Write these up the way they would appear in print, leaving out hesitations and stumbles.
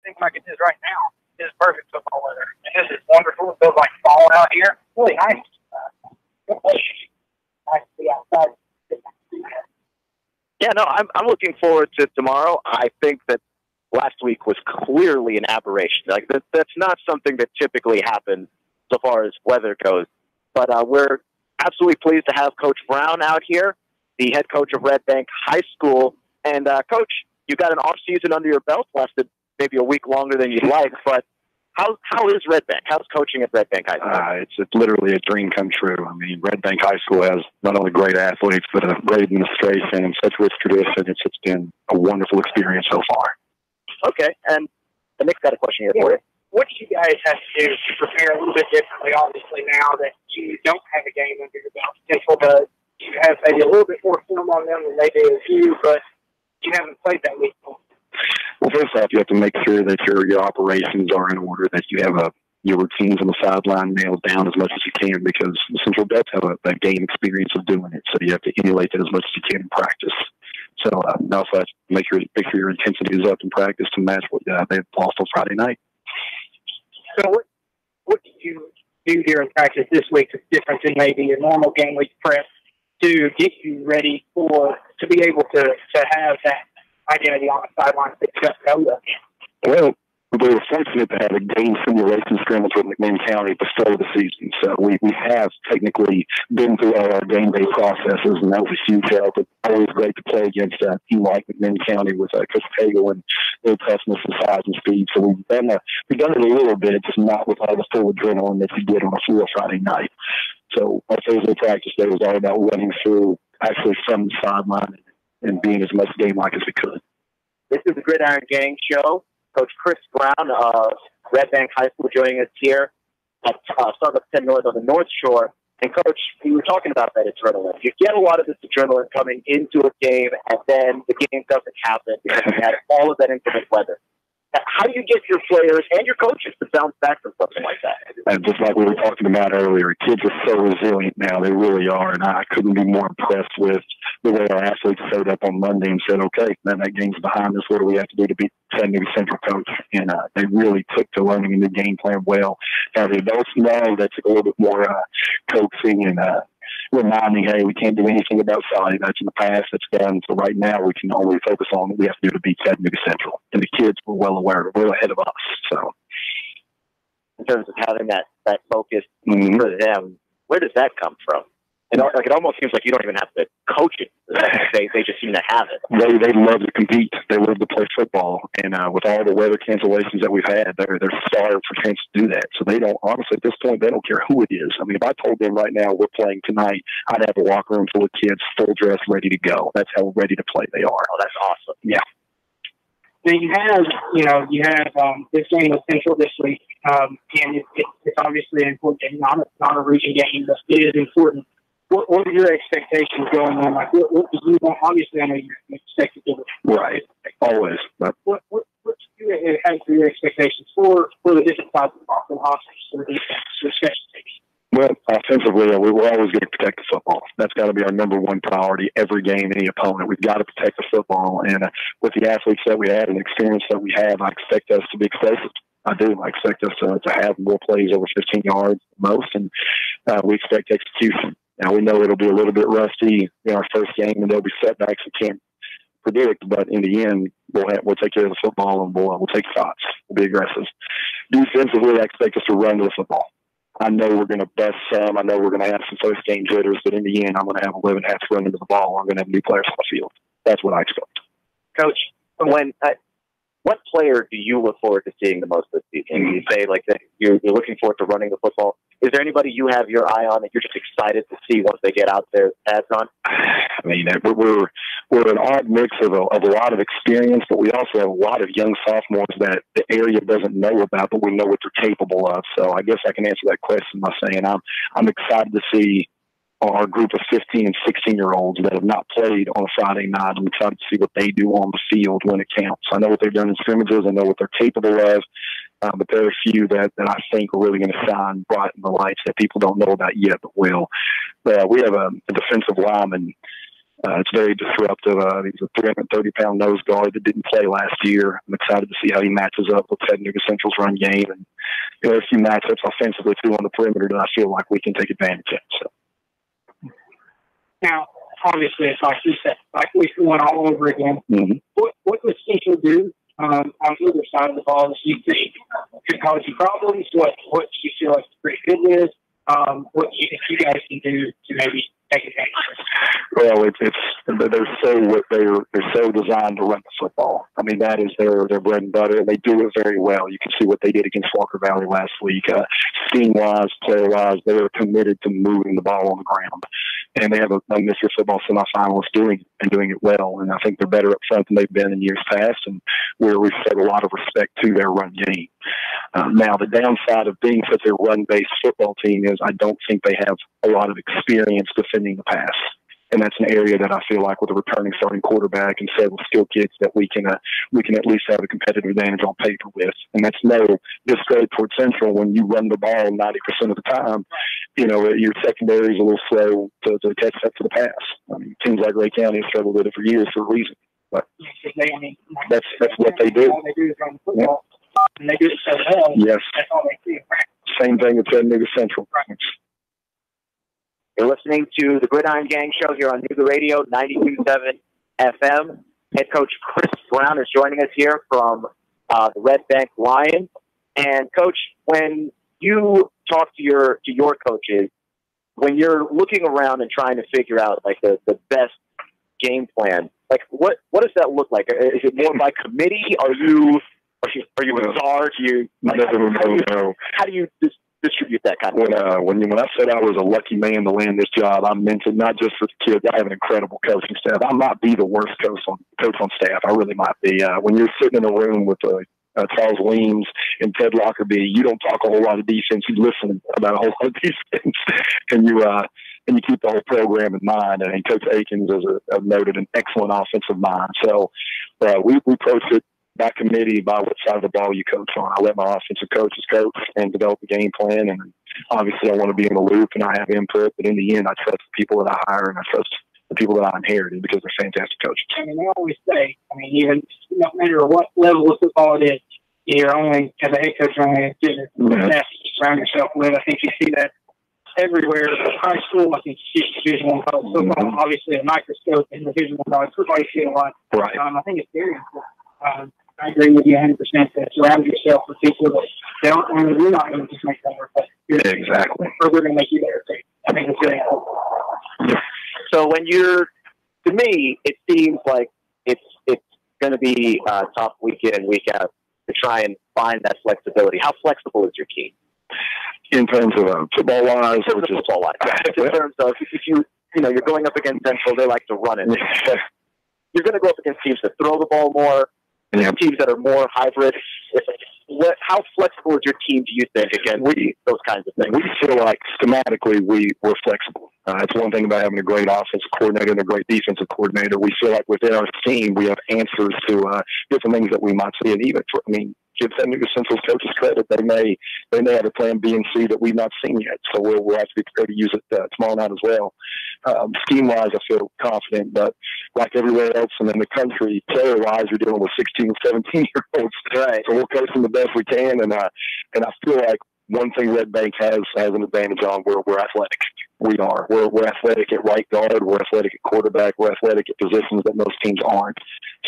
seems like it is right now. It is perfect football weather. And this is wonderful. It feels like fall out here. Really nice. Nice to be outside. Yeah, no, I'm looking forward to tomorrow. I think that last week was clearly an aberration. Like that's not something that typically happens so far as weather goes. But we're absolutely pleased to have Coach Brown out here, the head coach of Red Bank High School. And Coach, you got an off season under your belt, lasted maybe a week longer than you'd like. But how is Red Bank? How's coaching at Red Bank High School? It's literally a dream come true. I mean, Red Bank High School has not only great athletes, but a great administration and such rich tradition. It's been a wonderful experience so far. Okay, and Nick's got a question here for you. What do you guys have to do to prepare a little bit differently, obviously, now that you don't have a game under your belt? Central does. You have maybe a little bit more film on them than they do with you, but you haven't played that week before. Well, first off, you have to make sure that your operations are in order, that you have your routines on the sideline nailed down as much as you can, because Central does have a game experience of doing it, so you have to emulate it as much as you can in practice. So also make sure your intensity is up in practice to match what they lost on Friday night. So what did you do here in practice this week that's different than maybe a normal game week prep to get you ready to be able to have that identity on the sideline to Chattanooga? Well, we were fortunate to have a game simulation scrimmage with McMinn County at the start of the season. So we have technically been through all our game day processes, and that was a huge help. It's always great to play against a team like McMinn County with Coach Pagel and their toughness and size and speed. So we've done it a little bit, just not with all the full adrenaline that you get on a full Friday night. So our Thursday practice day was all about running through actually from the sideline and being as much game-like as we could. This is the Gridiron Gang Show. Coach Chris Brown of Red Bank High School joining us here at Starbucks 10 North on the North Shore. And, Coach, you were talking about that adrenaline. You get a lot of this adrenaline coming into a game, and then the game doesn't happen because you had all of that inclement weather. How do you get your players and your coaches to bounce back from something like that? And just like we were talking about earlier, kids are so resilient now. They really are. And I couldn't be more impressed with the way our athletes showed up on Monday and said, okay, then that game's behind us. What do we have to do to beat Chattanooga Central, Coach? And they really took to learning a new game plan well. Now, the adults know that took a little bit more coaxing and reminding, hey, we can't do anything about Sally. That's in the past. That's done. So right now we can only focus on what we have to do to beat Chattanooga Central. And the kids were well aware. They're well ahead of us. So, in terms of having that focus for them, where does that come from? And like, it almost seems like you don't even have to coach it. They just seem to have it. They love to compete. They love to play football. And with all the weather cancellations that we've had, they're starved for a chance to do that. So they don't, honestly, at this point, they don't care who it is. I mean, if I told them right now we're playing tonight, I'd have a locker room full of kids, full dress, ready to go. That's how ready to play they are. Oh, that's awesome. Yeah. Now you have this game with Central this week, and it's obviously an important game, not a region game, but it is important. What are your expectations going on? Like, what do you want? Obviously, I know you expect to do it. Right, always. But what do you have for your expectations for the different sides of the ball, for the offense, for the defense, for special teams? Well, offensively, we're always going to protect the football. That's got to be our number one priority every game, any opponent. We've got to protect the football. And with the athletes that we have and the experience that we have, I expect us to be explosive. I do. I expect us to have more plays over 15 yards most, and we expect execution. Now, we know it'll be a little bit rusty in our first game, and there'll be setbacks we can't predict, but in the end, we'll take care of the football, and we'll take shots. We'll be aggressive. Defensively, I expect us to run to the football. I know we're going to bust some. I know we're going to have some first-game jitters, but in the end, I'm going to have 11 hats running to the ball. I'm going to have new players on the field. That's what I expect. Coach, what player do you look forward to seeing the most this season? You say like that you're looking forward to running the football. Is there anybody you have your eye on that you're just excited to see once they get out there, pads on? I mean, we're an odd mix of a lot of experience, but we also have a lot of young sophomores that the area doesn't know about, but we know what they're capable of. So I guess I can answer that question by saying I'm excited to see our group of 15 and 16-year-olds that have not played on a Friday night. I'm excited to see what they do on the field when it counts. I know what they've done in scrimmages. I know what they're capable of. But there are a few that I think are really going to shine bright in the lights that people don't know about yet, but will. We have a defensive lineman It's very disruptive. He's a 330-pound nose guard that didn't play last year. I'm excited to see how he matches up with Chattanooga Central's run game, and a few matchups offensively too on the perimeter that I feel like we can take advantage of. So. Now, obviously, it's like you said, like we went all over again. Mm-hmm. What does Central do on either side of the ball that you think could cause you problems? What do you feel like it's pretty good with? What do you think you guys can do to maybe take advantage of it? Well, they're so designed to run the football. I mean, that is their bread and butter, and they do it very well. You can see what they did against Walker Valley last week. Scheme-wise, player-wise, they are committed to moving the ball on the ground, and they have a Mr. Football semifinalist doing it well. And I think they're better up front than they've been in years past, and we've set a lot of respect to their run game. Now, the downside of being such a run-based football team is I don't think they have a lot of experience defending the pass. And that's an area that I feel like with a returning starting quarterback and several skilled kids that we can at least have a competitive advantage on paper with. And that's no discredit towards Central. When you run the ball 90% of the time, your secondary is a little slow to catch up to the pass. I mean, teams like Ray County have struggled with it for years for a reason. But that's what they do. All they do is run the football, and they do it so well. Yes. That's all they see. Same thing with Chattanooga Central. Right. You're listening to the Gridiron Gang Show here on Nooga Radio, 92.7 FM. Head coach Chris Brown is joining us here from the Red Bank Lions. And, Coach, when you talk to your coaches, when you're looking around and trying to figure out, like, the best game plan, like, what does that look like? Is it more by committee? Are you a czar? How do you distribute that kind of thing? When I said I was a lucky man to land this job, I meant it not just for the kids. I have an incredible coaching staff. I might be the worst coach on staff. I really might be. When you're sitting in a room with Charles Weems and Ted Lockerbie, you don't talk a whole lot of defense. You listen about a whole lot of defense, and you keep the whole program in mind. And Coach Akins is noted an excellent offensive mind. So we approach it by committee, by what side of the ball you coach on. I let my offensive coaches coach and develop a game plan, and obviously I want to be in the loop and I have input, but in the end I trust the people that I hire and I trust the people that I inherited because they're fantastic coaches. I mean, they always say, even no matter what level of football it is, you're only, as a head coach, only as good as the staff you surround yourself with. I think you see that everywhere. High school, I think you see Division I college football, obviously a microscope in Division I college football, you see a lot. Right. I think it's very important. I agree with you 100% that surround yourself with people that don't, you're not going to just make them work better. Exactly. Or we're going to make you better too. I think it's really important. So to me, it seems like it's going to be tough week in and week out to try and find that flexibility. How flexible is your team? In terms of football-wise? In terms of football-wise. In terms of, if you're going up against Central, they like to run it. You're going to go up against teams that throw the ball more, teams that are more hybrid. How flexible is your team, do you think, against those kinds of things? We feel like schematically we're flexible. That's one thing about having a great offensive coordinator and a great defensive coordinator. We feel like within our scheme we have answers to different things that we might see. And even give Chattanooga Central's coaches credit, they may have a plan B and C that we've not seen yet. So we'll have to be prepared to use it tomorrow night as well. Scheme-wise, I feel confident, but like everywhere else and in the country, player-wise, you're dealing with 16 and 17-year-olds. Right. So we'll coach them the best we can, and I feel like one thing Red Bank has an advantage on. We're athletic. We are. We're athletic at right guard. We're athletic at quarterback. We're athletic at positions that most teams aren't.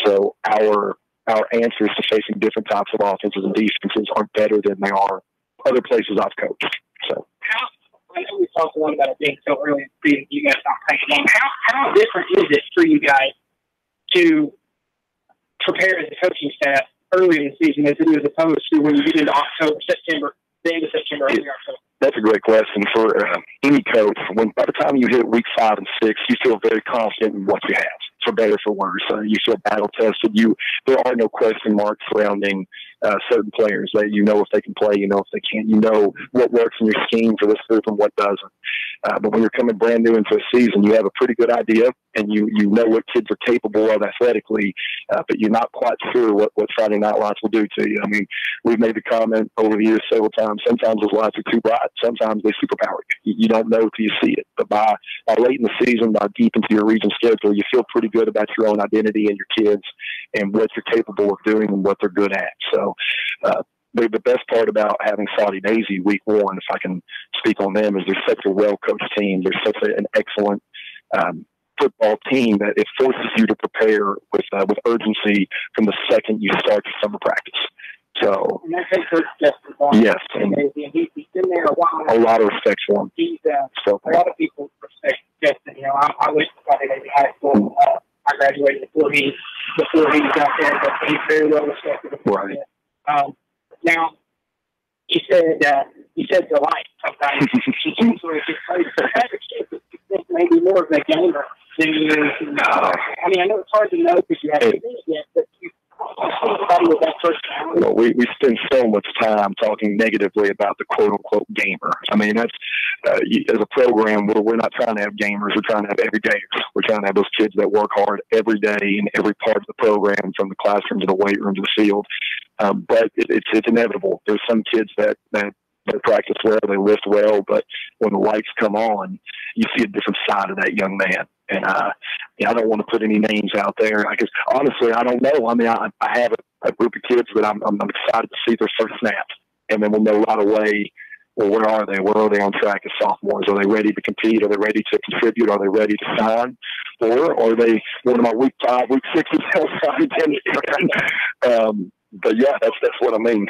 So our answers to facing different types of offenses and defenses are better than they are other places I've coached. So. I know we talked a lot about it being so early in the season. You guys not playing game. How different is it for you guys to prepare as a coaching staff early in the season as it is opposed to when you get into September, the end of September, early October? That's a great question for any coach. By the time you hit week 5 and 6, you feel very confident in what you have. for better or for worse. You feel battle tested. There are no question marks surrounding certain players. You know if they can play, you know if they can't. You know what works in your scheme for this group and what doesn't. But when you're coming brand new into a season, you have a pretty good idea, and you know what kids are capable of athletically, but you're not quite sure what Friday night lights will do to you. I mean, we've made the comment over the years several times. Sometimes those lights are too bright. Sometimes they superpower you. You don't know till you see it. But by late in the season, by deep into your region schedule, you feel pretty good about your own identity and your kids and what you're capable of doing and what they're good at. So the best part about having Saudi Daisy week one, if I can speak on them, is they're such a well-coached team. They're such an excellent football team that it forces you to prepare with urgency from the second you start your summer practice. So, and that's Coach Justin Barnes. Yes, and he's been there a while. A lot of respect for him. He's a lot of people respect Justin. You know, I went to Friday Daisy High School. I graduated before he got there, but he's very well respected. Right. Now, you said delight sometimes. She seems sort of just maybe more of a gamer than you. I mean, I know it's hard to know because you haven't seen it yet, but you see somebody with that personality. Well, we spend so much time talking negatively about the quote-unquote gamer. I mean, that's as a program, we're not trying to have gamers. We're trying to have everydayers. We're trying to have those kids that work hard every day in every part of the program, from the classroom to the weight room to the field. But it's inevitable. There's some kids that practice well, they lift well, but when the lights come on, you see a different side of that young man. And I don't want to put any names out there because honestly, I don't know. I mean, I have a group of kids that I'm excited to see their first snaps, and then we'll know right away. Well, where are they? Where are they on track as sophomores? Are they ready to compete? Are they ready to contribute? Are they ready to sign? Or are they one of my week 5, week 6 but yeah, that's what I mean.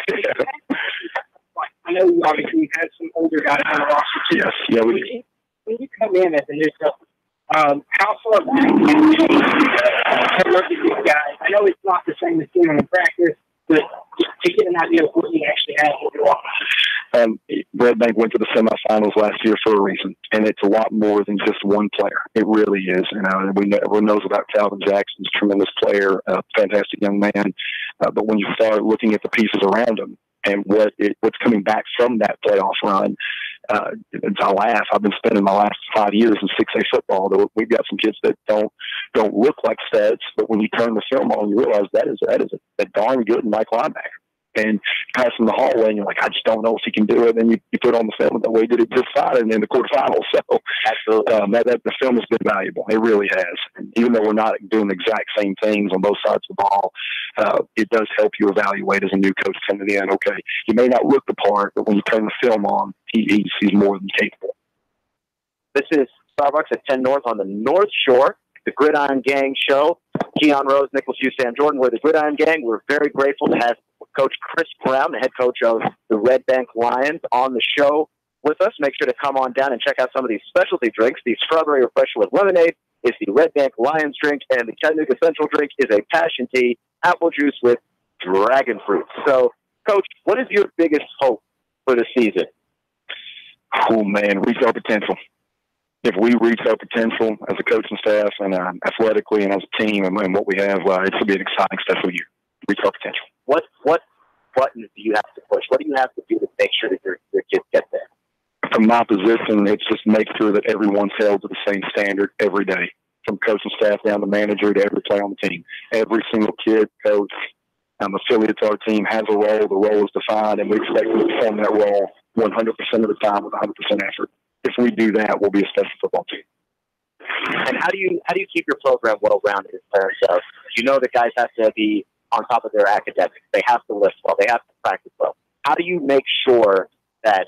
I know obviously you've had some older guys on the roster too. Yes, yeah. When you come in as a new stuff, how far back do you look at these guys? I know it's not the same as doing in practice, but to get an idea of what you actually have with your offense. Red Bank went to the semifinals last year for a reason, and it's a lot more than just one player. It really is. Everyone knows about Calvin Jackson's tremendous player, fantastic young man. But when you start looking at the pieces around him and what's coming back from that playoff run, I laugh. I've been spending my last 5 years in 6A football. We've got some kids that don't look like studs, but when you turn the film on, you realize that is a darn good Mike linebacker. And pass in the hallway, and you're like, I just don't know if he can do it. And you put on the film that way he did it just fine in the quarterfinals. So the film has been valuable. It really has. And even though we're not doing the exact same things on both sides of the ball, it does help you evaluate as a new coach coming in. Okay, you may not look the part, but when you turn the film on, he's more than capable. This is Starbucks at 10 North on the North Shore, the Gridiron Gang show. Keon Rose, Nicholas Hughes, Sam Jordan. We're the Gridiron Gang. We're very grateful to have Coach Chris Brown, the head coach of the Red Bank Lions, on the show with us. Make sure to come on down and check out some of these specialty drinks. The Strawberry Refresher with Lemonade is the Red Bank Lions drink, and the Chattanooga Central drink is a passion tea, apple juice with dragon fruit. So, Coach, what is your biggest hope for the season? Oh, man, reach our potential. If we reach our potential as a coaching staff and athletically and as a team and what we have, it will be an exciting, special year. Reach our potential. What buttons do you have to push? What do you have to do to make sure that your kids get there? From my position, it's just make sure that everyone's held to the same standard every day, from coaching staff down to manager to every player on the team. Every single kid, coach, affiliate to our team has a role. The role is defined, and we expect them to perform that role 100% of the time with 100% effort. If we do that, we'll be a special football team. And how do you keep your program well-rounded in terms of, you know, the guys have to be on top of their academics. They have to lift well. They have to practice well. How do you make sure that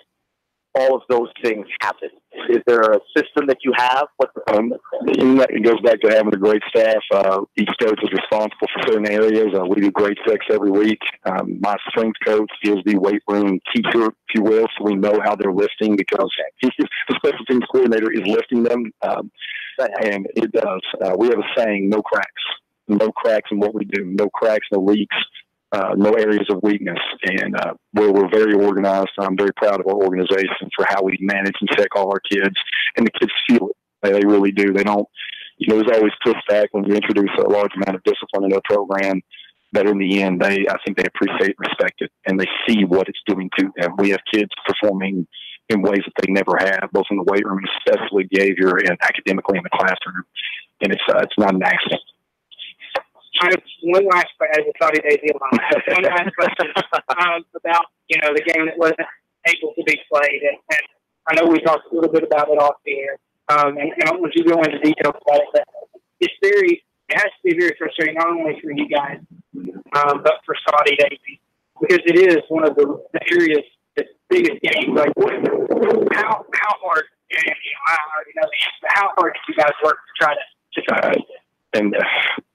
all of those things happen? Is there a system that you have? It goes back to having a great staff. Each coach is responsible for certain areas. We do grade checks every week. My strength coach is the weight room teacher, if you will, so we know how they're lifting because the special teams coordinator is lifting them. And it does. We have a saying, no cracks. No cracks in what we do. No cracks, no leaks. No areas of weakness, and we're very organized. I'm very proud of our organization for how we manage and check all our kids, and the kids feel it. They really do. They don't. there's always pushback when you introduce a large amount of discipline into a program. But in the end, I think they appreciate and respect it, and they see what it's doing to them. We have kids performing in ways that they never have, both in the weight room, especially behavior, and academically in the classroom. And it's not an accident. One last question about the game that wasn't able to be played, and I know we talked a little bit about it off the air, and I don't want you to go into details about it, but it has to be very frustrating, not only for you guys, but for Scotty Davies, because it is one of the area's biggest games. Like, how hard? I already know the answer, but how hard did you guys work to try to and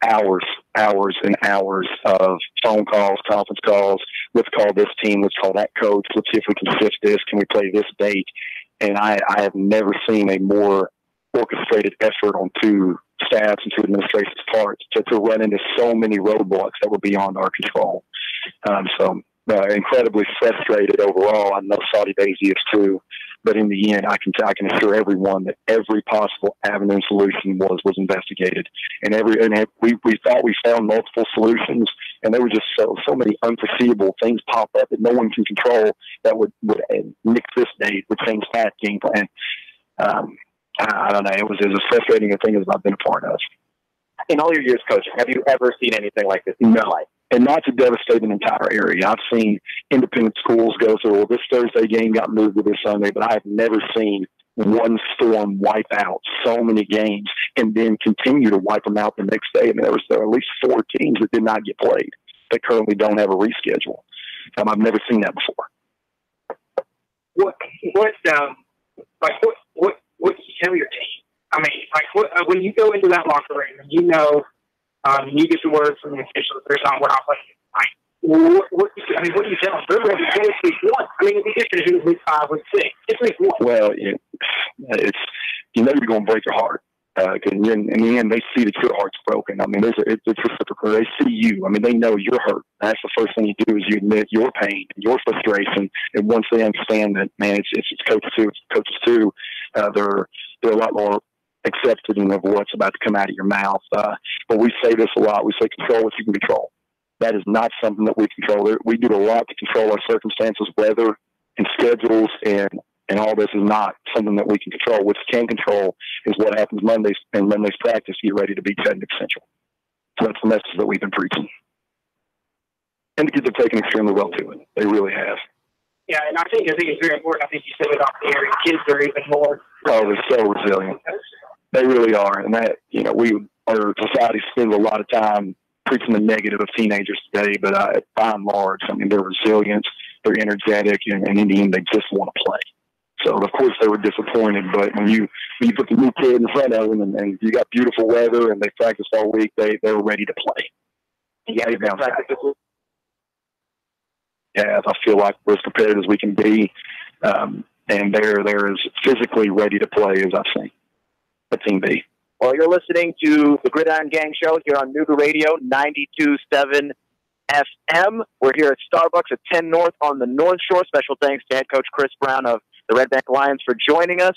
hours and hours of phone calls, conference calls. Let's call this team. Let's call that coach. Let's see if we can shift this. Can we play this date? And I have never seen a more orchestrated effort on two staffs and two administration's parts to run into so many roadblocks that were beyond our control. So incredibly frustrated overall. I know Saudi Daisy is too. But in the end, I can assure everyone that every possible avenue and solution was investigated, and we thought we found multiple solutions, and there were just so many unforeseeable things pop up that no one can control that would nix this date, would change that game plan. I don't know. It was as frustrating a thing as I've been a part of. In all your years coaching, have you ever seen anything like this in your life? And not to devastate an entire area. I've seen independent schools go through, well, this Thursday game got moved to this Sunday, but I have never seen one storm wipe out so many games and then continue to wipe them out the next day. I mean, there were at least 4 teams that did not get played that currently don't have a reschedule. I've never seen that before. What do you tell your team? I mean, when you go into that locker room and you get the word from the officials, we're not playing. What do you tell them? They're ready to finish week 1. I mean, it's different if it was week 5, week 6. It's week 1. Well, you're going to break your heart. Because in the end, they see that your heart's broken. I mean, it's reciprocal. They see you. I mean, they know you're hurt. That's the first thing you do is you admit your pain, your frustration. And once they understand that, man, it's coaches too, they're a lot more accepting of what's about to come out of your mouth. But we say this a lot. We say control what you can control. That is not something that we control. We do a lot to control our circumstances, weather, and schedules, and all this is not something that we can control. What you can control is what happens Mondays and Monday's practice to get ready to beat Chattanooga Central. So that's the message that we've been preaching. And the kids have taken extremely well to it. They really have. Yeah, and I think it's very important. I think you said it off the air. Kids are even more. Oh, they're so resilient. They really are. And that, our society spends a lot of time preaching the negative of teenagers today, but by and large, I mean, they're resilient, they're energetic, and in the end, they just want to play. So, of course, they were disappointed, but when you put the new kid in front of them and you got beautiful weather and they practiced all week, they were ready to play. Yeah, I feel like we're as prepared as we can be, and they're as physically ready to play as I've seen a team be. Well, you're listening to the Gridiron Gang Show here on Nooga Radio 92.7 FM. We're here at Starbucks at 10 North on the North Shore. Special thanks to head coach Chris Brown of the Red Bank Lions for joining us.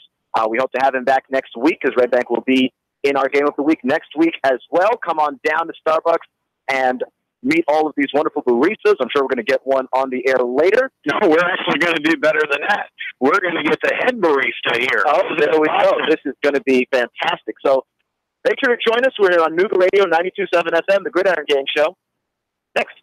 We hope to have him back next week because Red Bank will be in our game of the week next week as well. Come on down to Starbucks and meet all of these wonderful baristas. I'm sure we're going to get one on the air later. No, we're actually going to do better than that. We're going to get the head barista here. Oh, there we go. This is going to be fantastic. So make sure to join us. We're on Nooga Radio 92.7 FM, the Gridiron Gang Show. Next.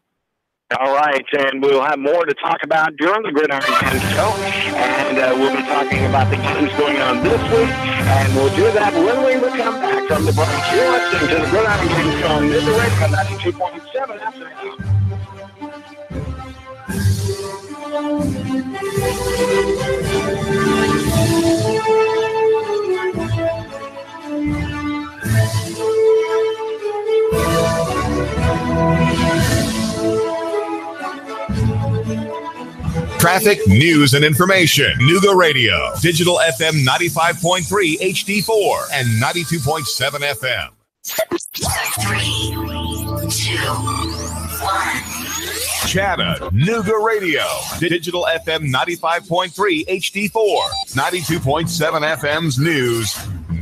All right, and we'll have more to talk about during the Gridiron Gang Show, and we'll be talking about the games going on this week, and we'll do that when we come back from the break. You're listening to the Gridiron Gang Show on Nooga Radio 92.7 FM. Traffic, news, and information. Nooga Radio. Digital FM 95.3 HD4 and 92.7 FM. 3, 2, 1. Chattanooga Radio. Digital FM 95.3 HD4. 92.7 FM's news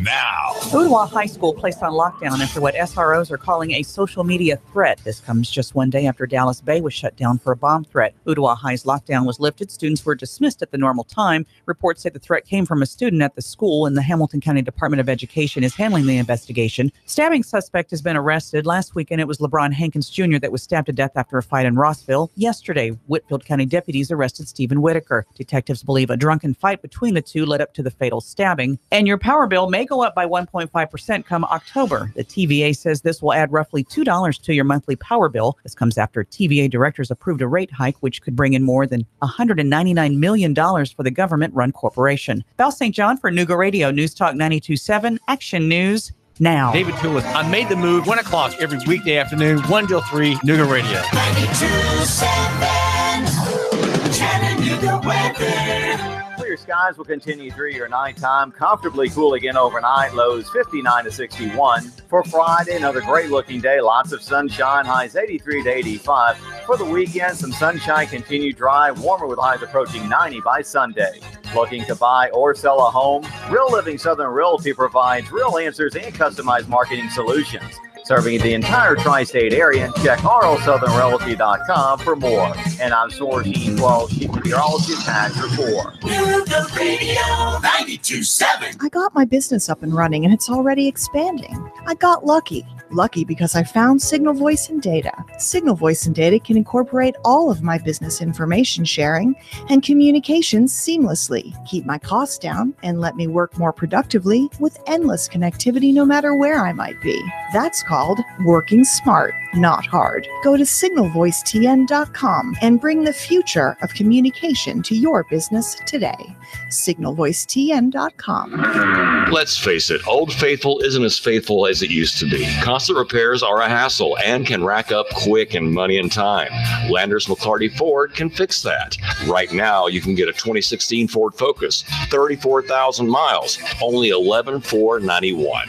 now. Ottawa High School placed on lockdown after what SROs are calling a social media threat. This comes just one day after Dallas Bay was shut down for a bomb threat. Ottawa High's lockdown was lifted. Students were dismissed at the normal time. Reports say the threat came from a student at the school, and the Hamilton County Department of Education is handling the investigation. Stabbing suspect has been arrested. Last weekend, it was LeBron Hankins Jr. that was stabbed to death after a fight in Rossville. Yesterday, Whitfield County deputies arrested Stephen Whitaker. Detectives believe a drunken fight between the two led up to the fatal stabbing. And your power bill may go up by 1.5% come October. The TVA says this will add roughly $2 to your monthly power bill. This comes after TVA directors approved a rate hike, which could bring in more than $199 million for the government-run corporation. Belle St. John for Nooga Radio, News Talk 92.7, Action News now. David Tulis, I made the move, 1 o'clock every weekday afternoon, 1 till 3, Nooga Radio. 92.7, Chattanooga weather. Clear skies will continue through your nighttime. Comfortably cool again overnight. Lows 59 to 61. For Friday, another great-looking day. Lots of sunshine. Highs 83 to 85. For the weekend, some sunshine, continue dry. Warmer with highs approaching 90 by Sunday. Looking to buy or sell a home? Real Living Southern Realty provides real answers and customized marketing solutions. Serving the entire tri-state area, check rlsouthernrealty.com for more. And I'm Source E12, Chief Meteorologist Patrick Report. Nooga Radio 92.7. I got my business up and running, and it's already expanding. I got lucky. Lucky because I found Signal Voice and Data. Signal Voice and Data can incorporate all of my business information sharing and communications seamlessly, keep my costs down, and let me work more productively with endless connectivity no matter where I might be. That's called working smart, not hard. Go to signalvoicetn.com and bring the future of communication to your business today. signalvoicetn.com. Let's face it, Old Faithful isn't as faithful as it used to be. Constant repairs are a hassle and can rack up quick in money and time. Landers McClarty Ford can fix that. Right now, you can get a 2016 Ford Focus, 34,000 miles, only $11,491.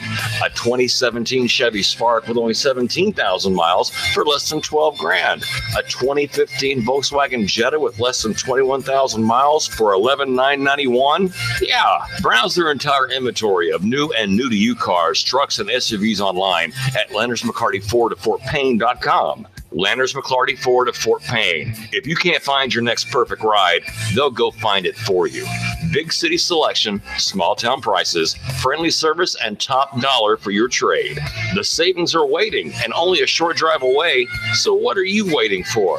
A 2017 Chevy Spark with only 17,000 miles for less than $12,000. A 2015 Volkswagen Jetta with less than 21,000 miles for $11,991. Yeah, browse their entire inventory of new and new-to-you cars, trucks, and SUVs online at Landers McCarty Ford of FortPayne.com. Landers McClarty Ford of Fort Payne. If you can't find your next perfect ride, they'll go find it for you. Big city selection, small town prices, friendly service, and top dollar for your trade. The savings are waiting and only a short drive away, so what are you waiting for?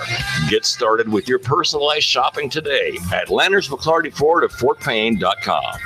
Get started with your personalized shopping today at Landers McClarty Ford of FortPayne.com.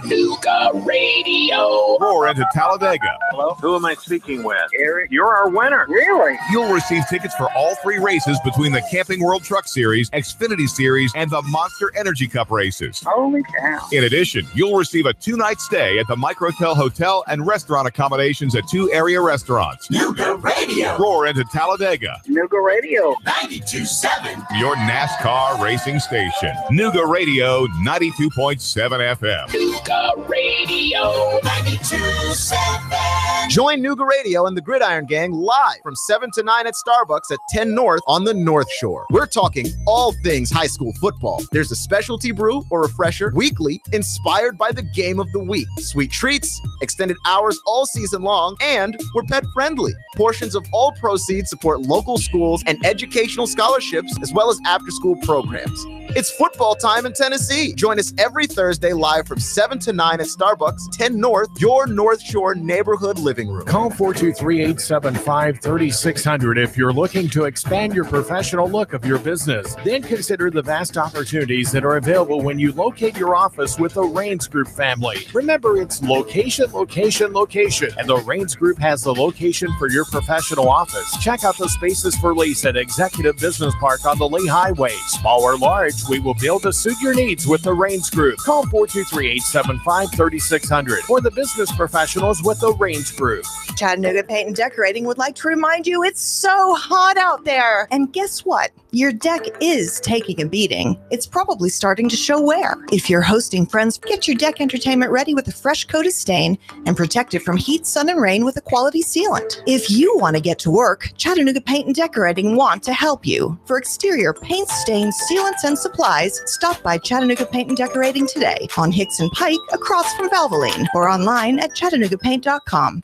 Nooga Radio. Roar into Talladega. Hello? Who am I speaking with? Eric, you're our winner. Really? You'll receive tickets for all 3 races between the Camping World Truck Series, Xfinity Series, and the Monster Energy Cup races. Holy cow. In addition, you'll receive a 2-night stay at the Microtel Hotel and restaurant accommodations at 2 area restaurants. Nooga Radio. Roar into Talladega. Nooga Radio 92.7. Your NASCAR racing station. Nooga Radio 92.7 FM. Nooga Radio 92.7. Join Nooga Radio and the Gridiron Gang live from 7 to 9 at Starbucks at 10 North on the North Shore. We're talking all things high school football. There's a specialty brew or refresher weekly inspired by the game of the week. Sweet treats, extended hours all season long, and we're pet friendly. Portions of all proceeds support local schools and educational scholarships as well as after-school programs. It's football time in Tennessee. Join us every Thursday live from 7 to 9 at Starbucks, 10 North, your North Shore neighborhood living room. Call 423-875-3600 if you're looking to expand your professional look of your business. Then consider the vast opportunities that are available when you locate your office with the Raines Group family. Remember, it's location, location, location. And the Raines Group has the location for your professional office. Check out the spaces for lease at Executive Business Park on the Lee Highway. Small or large, we will be able to suit your needs with the Raines Group. Call 423-875-3600 for the business professionals with the Raines Group. Chattanooga Paint and Decorating would like to remind you it's so hot out there. And guess what? Your deck is taking a beating. It's probably starting to show wear. If you're hosting friends, get your deck entertainment ready with a fresh coat of stain and protect it from heat, sun, and rain with a quality sealant. If you want to get to work, Chattanooga Paint and Decorating want to help you. For exterior paint, stains, sealants, and supplies, stop by Chattanooga Paint and Decorating today on Hicks and Pike across from Valvoline or online at ChattanoogaPaint.com.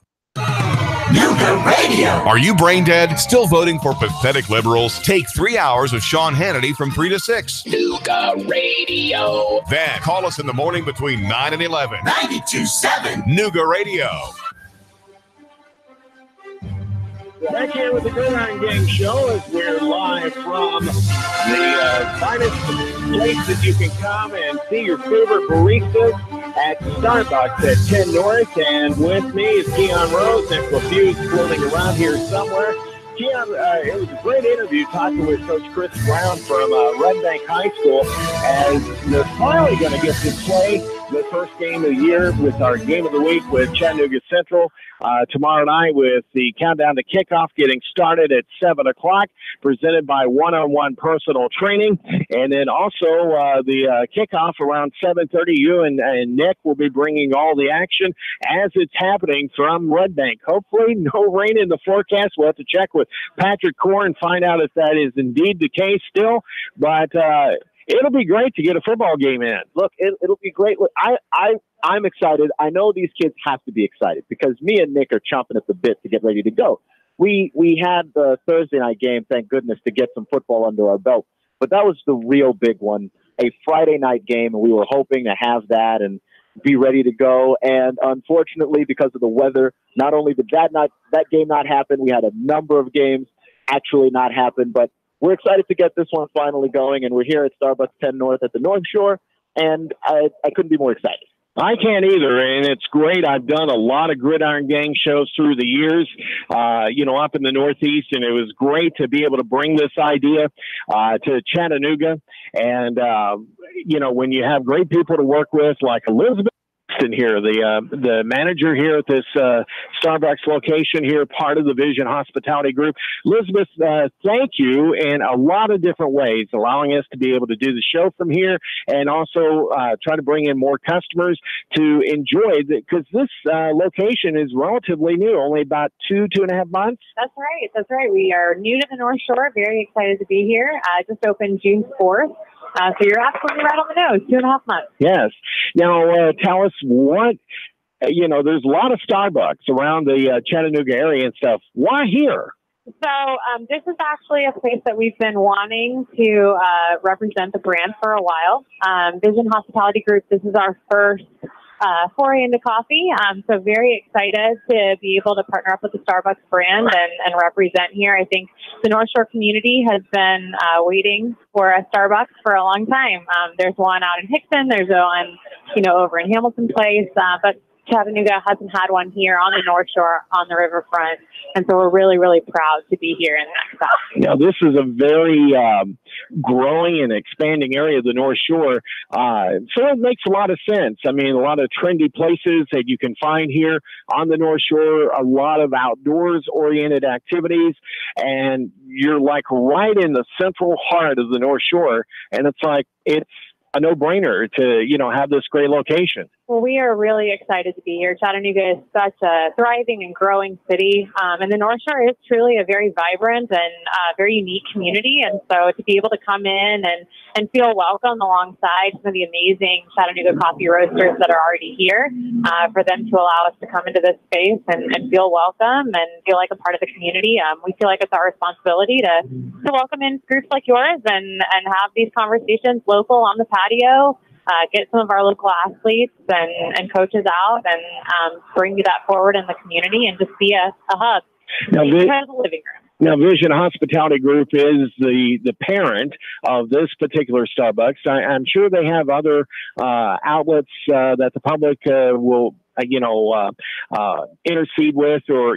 Nooga Radio. Are you brain dead? Still voting for pathetic liberals? Take 3 hours with Sean Hannity from 3 to 6. Nooga Radio. Then call us in the morning between 9 and 11. 92.7 Nooga Radio. Back here with the Gridiron Gang Show as we're live from the finest place that you can come and see your favorite baristas at Starbucks at 10 North. And with me is Keon Rose and Profuse floating around here somewhere. Keon, it was a great interview talking with Coach Chris Brown from Red Bank High School, as they're finally going to get to play the first game of the year with our game of the week with Chattanooga Central tomorrow night, with the countdown to kickoff getting started at 7 o'clock, presented by One-on-One Personal Training. And then also the kickoff around 7:30. You and Nick will be bringing all the action as it's happening from Red Bank. Hopefully no rain in the forecast. We'll have to check with Patrick Core and find out if that is indeed the case still. But it'll be great to get a football game in. Look, it'll be great. Look, I'm excited. I know these kids have to be excited because me and Nick are chomping at the bit to get ready to go. We had the Thursday night game, thank goodness, to get some football under our belt. But that was the real big one, a Friday night game, and we were hoping to have that and be ready to go. And unfortunately, because of the weather, not only did that game not happen, we had a number of games actually not happen. But we're excited to get this one finally going, and we're here at Starbucks 10 North at the NorthShore, and I couldn't be more excited. I can't either, and it's great. I've done a lot of Gridiron Gang shows through the years, up in the Northeast, and it was great to be able to bring this idea to Chattanooga. And, when you have great people to work with, like Elizabeth here, the manager here at this Starbucks location here, part of the Vision Hospitality Group. Elizabeth, thank you in a lot of different ways, allowing us to be able to do the show from here and also try to bring in more customers to enjoy it, because this location is relatively new, only about 2.5 months. That's right. We are new to the North Shore. Very excited to be here. Just opened June 4th. So you're absolutely right on the nose, 2.5 months. Yes. Now, tell us what, there's a lot of Starbucks around the Chattanooga area and stuff. Why here? So this is actually a place that we've been wanting to represent the brand for a while. Vision Hospitality Group, this is our first foray into coffee. So very excited to be able to partner up with the Starbucks brand and represent here. I think the North Shore community has been waiting for a Starbucks for a long time. There's one out in Hickson. There's one, over in Hamilton Place. But Chattanooga hasn't had one here on the North Shore on the riverfront. And so we're really, really proud to be here in that spot. Now, this is a very growing and expanding area of the North Shore. So it makes a lot of sense. I mean, a lot of trendy places that you can find here on the North Shore, a lot of outdoors-oriented activities, and you're like right in the central heart of the North Shore. And it's a no-brainer to, have this great location. Well, we are really excited to be here. Chattanooga is such a thriving and growing city, and the North Shore is truly a very vibrant and very unique community. And so to be able to come in and feel welcome alongside some of the amazing Chattanooga coffee roasters that are already here, for them to allow us to come into this space and feel welcome and feel like a part of the community, we feel like it's our responsibility to welcome in groups like yours and have these conversations local on the patio. Get some of our local athletes and coaches out and bring that forward in the community and just be a hub. Now, a living room. Now, Vision Hospitality Group is the parent of this particular Starbucks. I'm sure they have other outlets that the public will intercede with or,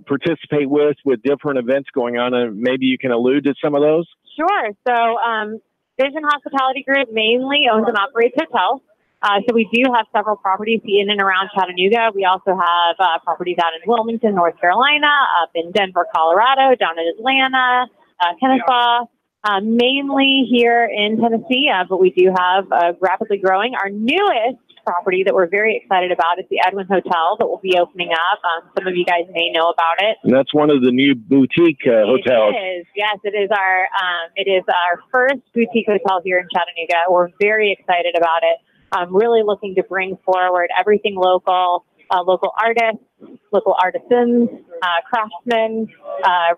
participate with different events going on. And maybe you can allude to some of those? Sure. So, Vision Hospitality Group mainly owns and operates hotels. So we do have several properties in and around Chattanooga. We also have properties out in Wilmington, North Carolina, up in Denver, Colorado, down in Atlanta, Kennesaw. Mainly here in Tennessee, but we do have rapidly growing. Our newest property that we're very excited about is the Edwin Hotel that will be opening up. Some of you guys may know about it. And that's one of the new boutique hotels. It is. Yes, it is our first boutique hotel here in Chattanooga. We're very excited about it. Really looking to bring forward everything local, local artists, local artisans, craftsmen,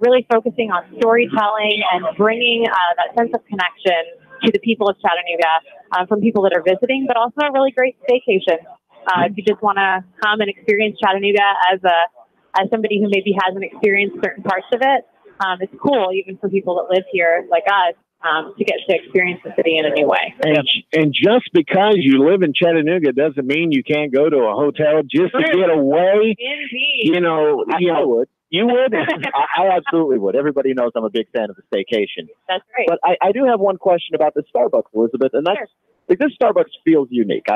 really focusing on storytelling and bringing that sense of connection to the people of Chattanooga from people that are visiting, but also a really great staycation. If you just want to come and experience Chattanooga as somebody who maybe hasn't experienced certain parts of it, it's cool even for people that live here like us to get to experience the city in a new way. And just because you live in Chattanooga doesn't mean you can't go to a hotel just to get away. Indeed. You know, I would. You would? I absolutely would. Everybody knows I'm a big fan of the staycation. That's great. But I do have one question about the Starbucks, Elizabeth, and that's like, this Starbucks feels unique.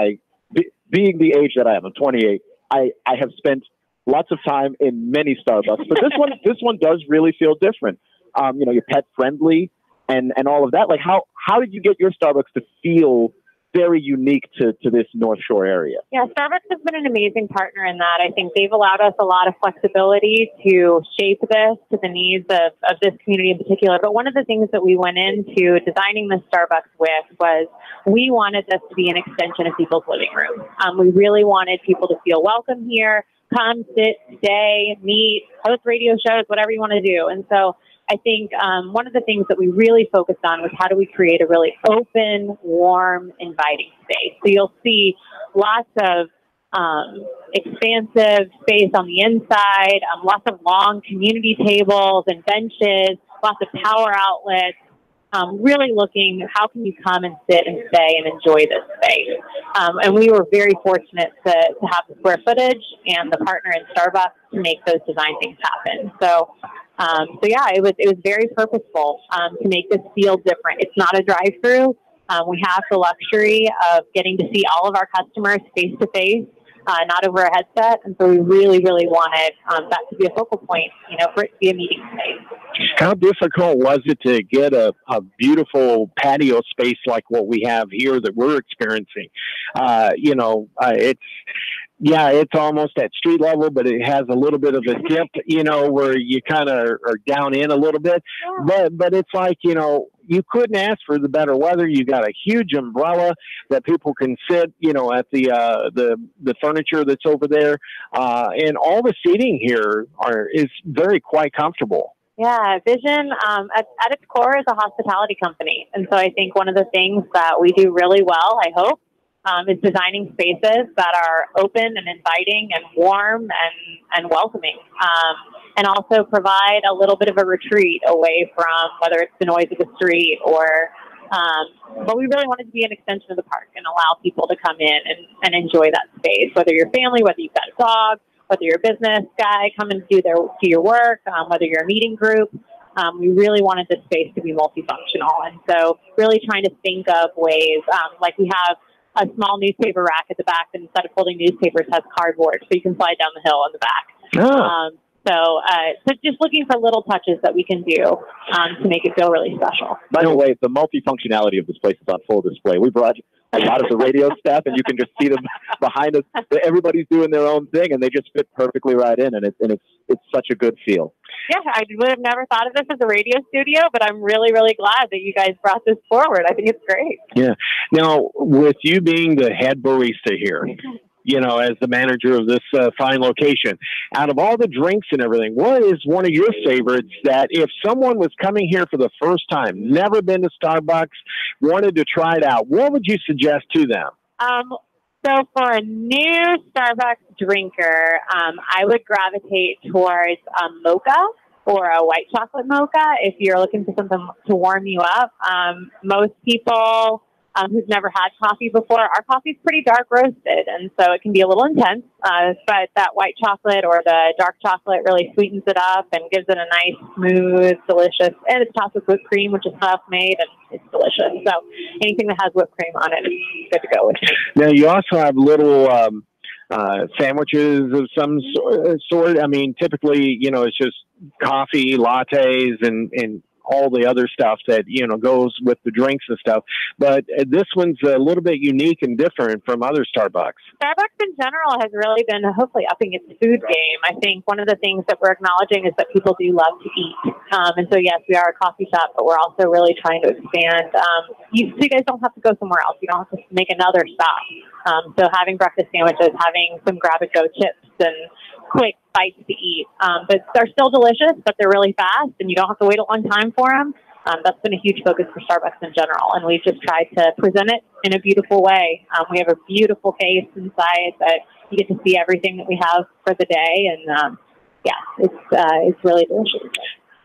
Being the age that I am, I'm 28, I have spent lots of time in many Starbucks, but this one does really feel different. You know, you're pet friendly and all of that. Like how did you get your Starbucks to feel very unique to this North Shore area? Yeah, Starbucks has been an amazing partner in that. I think they've allowed us a lot of flexibility to shape this to the needs of this community in particular. But one of the things that we went into designing the Starbucks with was we wanted this to be an extension of people's living room. We really wanted people to feel welcome here, come, sit, stay, meet, host radio shows, whatever you want to do. And so I think one of the things that we really focused on was how do we create a really open, warm, inviting space. So you'll see lots of expansive space on the inside, lots of long community tables and benches, lots of power outlets, really looking how can you come and sit and stay and enjoy this space. And we were very fortunate to have the square footage and the partner in Starbucks to make those design things happen. So yeah, it was very purposeful to make this feel different. It's not a drive-through. We have the luxury of getting to see all of our customers face to face, not over a headset, and so we really, really wanted that to be a focal point, you know, for it to be a meeting space. How difficult was it to get a beautiful patio space like what we have here that we're experiencing? You know, it's almost at street level, but it has a little bit of a dip, you know, where you kind of are down in a little bit. But it's like, you know, you couldn't ask for the better weather. You got a huge umbrella that people can sit, you know, at the furniture that's over there, and all the seating here is quite comfortable. Yeah, Vision at its core is a hospitality company, and so I think one of the things that we do really well, I hope, is designing spaces that are open and inviting and warm and welcoming, and also provide a little bit of a retreat away from whether it's the noise of the street or, but we really wanted to be an extension of the park and allow people to come in and enjoy that space, whether you're family, whether you've got a dog, whether you're a business guy, come and do your work, whether you're a meeting group. We really wanted this space to be multifunctional. And so really trying to think of ways, like we have a small newspaper rack at the back that instead of folding newspapers has cardboard, so you can slide down the hill on the back. So just looking for little touches that we can do to make it feel really special. By the way, the multifunctionality of this place is on full display. We brought a lot of the radio staff, and you can just see them behind us. Everybody's doing their own thing, and they just fit perfectly right in, and it's such a good feel. Yeah, I would have never thought of this as a radio studio, but I'm really, really glad that you guys brought this forward. I think it's great. Yeah. Now, with you being the head barista here, you know, as the manager of this fine location, out of all the drinks and everything, what is one of your favorites that if someone was coming here for the first time, never been to Starbucks, wanted to try it out, what would you suggest to them? So for a new Starbucks drinker, I would gravitate towards a mocha or a white chocolate mocha if you're looking for something to warm you up. Most people who've never had coffee before, our coffee's pretty dark roasted, and so it can be a little intense, but that white chocolate or the dark chocolate really sweetens it up and gives it a nice, smooth, delicious, and it's topped with whipped cream, which is self-made, and it's delicious. So anything that has whipped cream on it is good to go with. Now, you also have little sandwiches of some sort. I mean, typically, you know, it's just coffee, lattes, and all the other stuff that, goes with the drinks and stuff. But this one's a little bit unique and different from other Starbucks. Starbucks in general has really been hopefully upping its food game. I think one of the things that we're acknowledging is that people do love to eat. And so, yes, we are a coffee shop, but we're also really trying to expand. So you guys don't have to go somewhere else. You don't have to make another stop. So having breakfast sandwiches, having some grab-and-go chips and quick bites to eat. But they're still delicious, but they're really fast, and you don't have to wait a long time for them. That's been a huge focus for Starbucks in general, and we've just tried to present it in a beautiful way. We have a beautiful case inside that you get to see everything that we have for the day, and it's really delicious.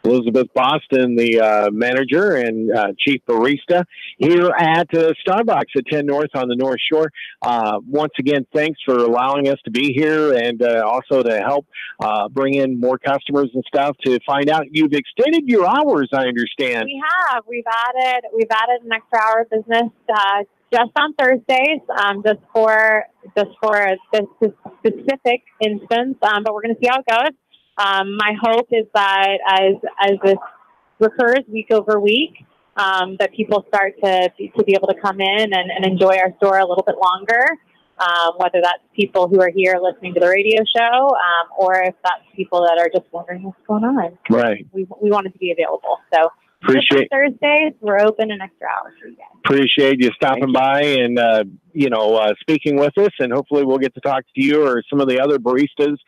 Elizabeth Boston, the manager and chief barista here at Starbucks at 10 North on the North Shore. Once again, thanks for allowing us to be here and also to help bring in more customers and stuff. To find out, you've extended your hours, I understand. We have. We've added an extra hour of business just on Thursdays, just for this specific instance. But we're going to see how it goes. My hope is that as this recurs week over week, that people start to be able to come in and enjoy our store a little bit longer, whether that's people who are here listening to the radio show, or if that's people that are just wondering what's going on. Right. We wanted to be available. So appreciate Thursdays, we're open an extra hour for you guys. Appreciate you stopping by and, speaking with us, and hopefully we'll get to talk to you or some of the other baristas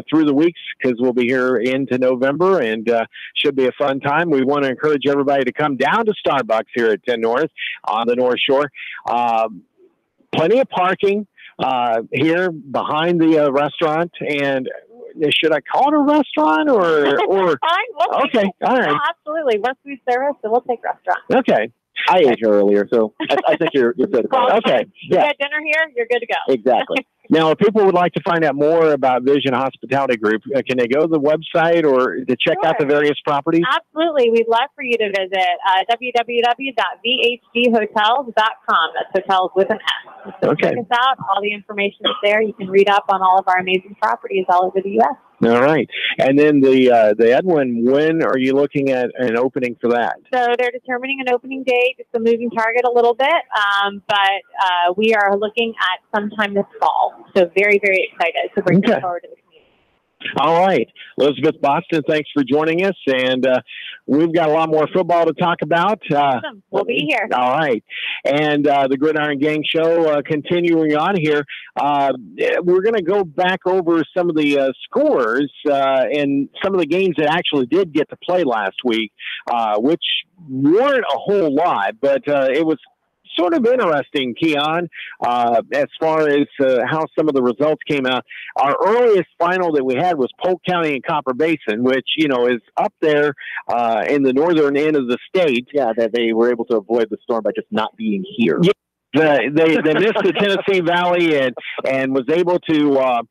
through the weeks, because we'll be here into November, and should be a fun time. We want to encourage everybody to come down to Starbucks here at 10 North on the North Shore. Plenty of parking here behind the restaurant, and should I call it a restaurant or Fine, okay, all right. No, absolutely. We're food service, so we'll take restaurant. Okay. I ate here earlier, so I think you're good to go. Okay. You got dinner here, you're good to go. Exactly. Now, if people would like to find out more about Vision Hospitality Group, can they go to the website or to check out the various properties? Absolutely. We'd love for you to visit www.vhdhotels.com. That's hotels with an S. So check us out. All the information is there. You can read up on all of our amazing properties all over the U.S. All right. And then the Edwin, when are you looking at an opening for that? So they're determining an opening date. It's a moving target a little bit, but we are looking at sometime this fall. So very, very excited to bring this forward to the community. All right. Elizabeth Boston, thanks for joining us. And we've got a lot more football to talk about. Awesome. We'll be here. All right. And the Gridiron Gang Show continuing on here. We're going to go back over some of the scores and some of the games that actually did get to play last week, which weren't a whole lot, but it was sort of interesting, Keon, as far as how some of the results came out. Our earliest final that we had was Polk County and Copper Basin, which, is up there in the northern end of the state. Yeah, that they were able to avoid the storm by just not being here. Yeah. They missed the Tennessee Valley and was able to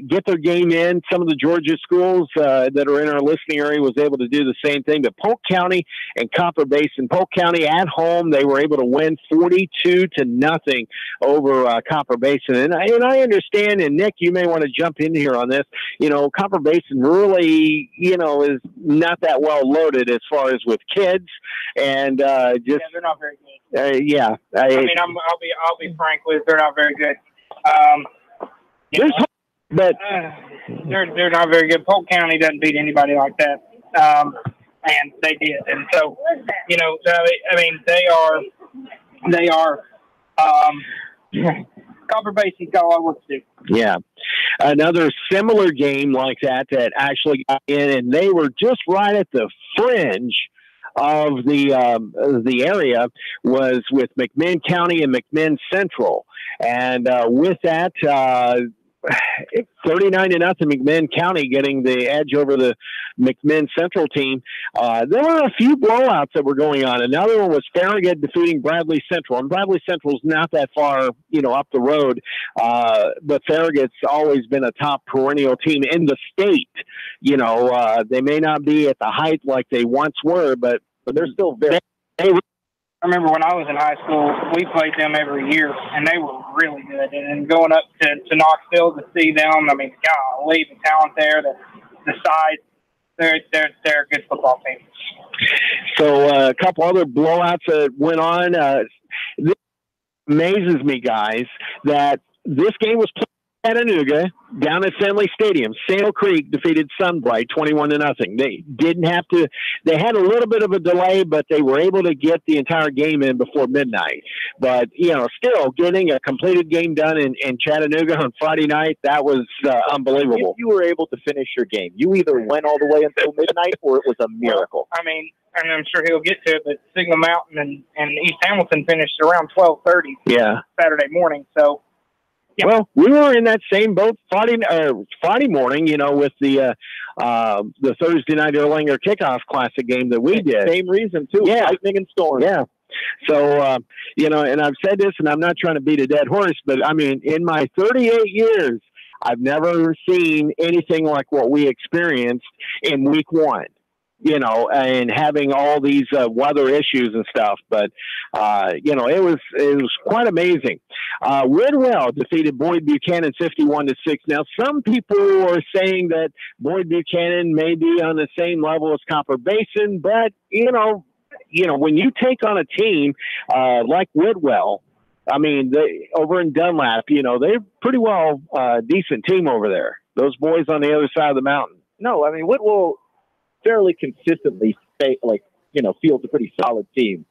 get their game in. Some of the Georgia schools that are in our listening area was able to do the same thing. But Polk County and Copper Basin, Polk County at home, they were able to win 42-0 over Copper Basin. And I understand, and Nick, you may want to jump in here on this. Copper Basin really, is not that well loaded as far as with kids, and they're not very good. I'll be frank with, they're not very good. But they're not very good. Polk County doesn't beat anybody like that, and they did. And so, they are. Copper Basin's got a lot of work to do. Yeah, another similar game like that actually got in, and they were just right at the fringe of the area was with McMinn County and McMinn Central, and with that 39-0 McMinn County getting the edge over the McMinn Central team. There were a few blowouts that were going on. Another one was Farragut defeating Bradley Central, and Bradley Central's not that far, up the road. But Farragut's always been a top perennial team in the state. They may not be at the height like they once were, but they're still very. I remember when I was in high school, we played them every year, and they were really good. And going up to Knoxville to see them, golly, the talent there, the size, they're a good football team. So a couple other blowouts that went on. This amazes me, guys, that this game was played at Chattanooga down at Finley Stadium. Sale Creek defeated Sunbright 21-0. They didn't have to. They had a little bit of a delay, but they were able to get the entire game in before midnight. But still getting a completed game done in Chattanooga on Friday night, that was unbelievable. If you were able to finish your game, you either went all the way until midnight or it was a miracle. Well, I mean, and I'm sure he'll get to it, but Signal Mountain and East Hamilton finished around 12:30 Saturday morning. So. Yeah. Well, we were in that same boat Friday morning, with the Thursday night Erlanger Kickoff Classic game that we did. Same reason, too. Yeah. Lightning and storm. Yeah. So, and I've said this, and I'm not trying to beat a dead horse, but, I mean, in my 38 years, I've never seen anything like what we experienced in week one. And having all these weather issues and stuff. But, it was quite amazing. Whitwell defeated Boyd Buchanan 51-6. Now, some people are saying that Boyd Buchanan may be on the same level as Copper Basin, but, when you take on a team like Whitwell, I mean, over in Dunlap, they're pretty well decent team over there. Those boys on the other side of the mountain. No, I mean, Whitwell fairly consistently fields a pretty solid team.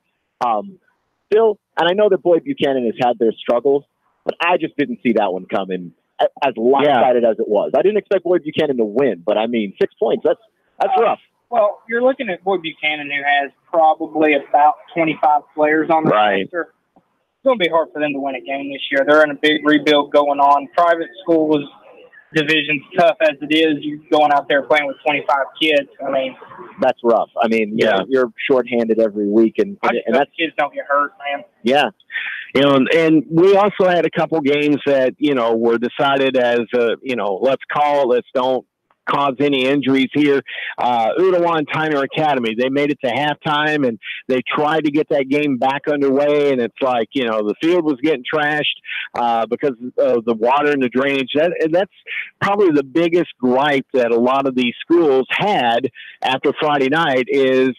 Still, and I know that Boyd Buchanan has had their struggles, but I just didn't see that one coming as lopsided as it was. I didn't expect Boyd Buchanan to win, but I mean, 6 points, that's rough. Well, you're looking at Boyd Buchanan, who has probably about 25 players on the roster. It's going to be hard for them to win a game this year. They're in a big rebuild going on. Private schools division's tough as it is. You're going out there playing with 25 kids. I mean, that's rough. I mean, you're shorthanded every week, and that's kids don't get hurt, man. Yeah. And we also had a couple games that, were decided as, let's call it, let's don't cause any injuries here. Ooltewah and Tyner Academy, they made it to halftime, and they tried to get that game back underway, and it's like, the field was getting trashed because of the water and the drainage. That's probably the biggest gripe that a lot of these schools had after Friday night is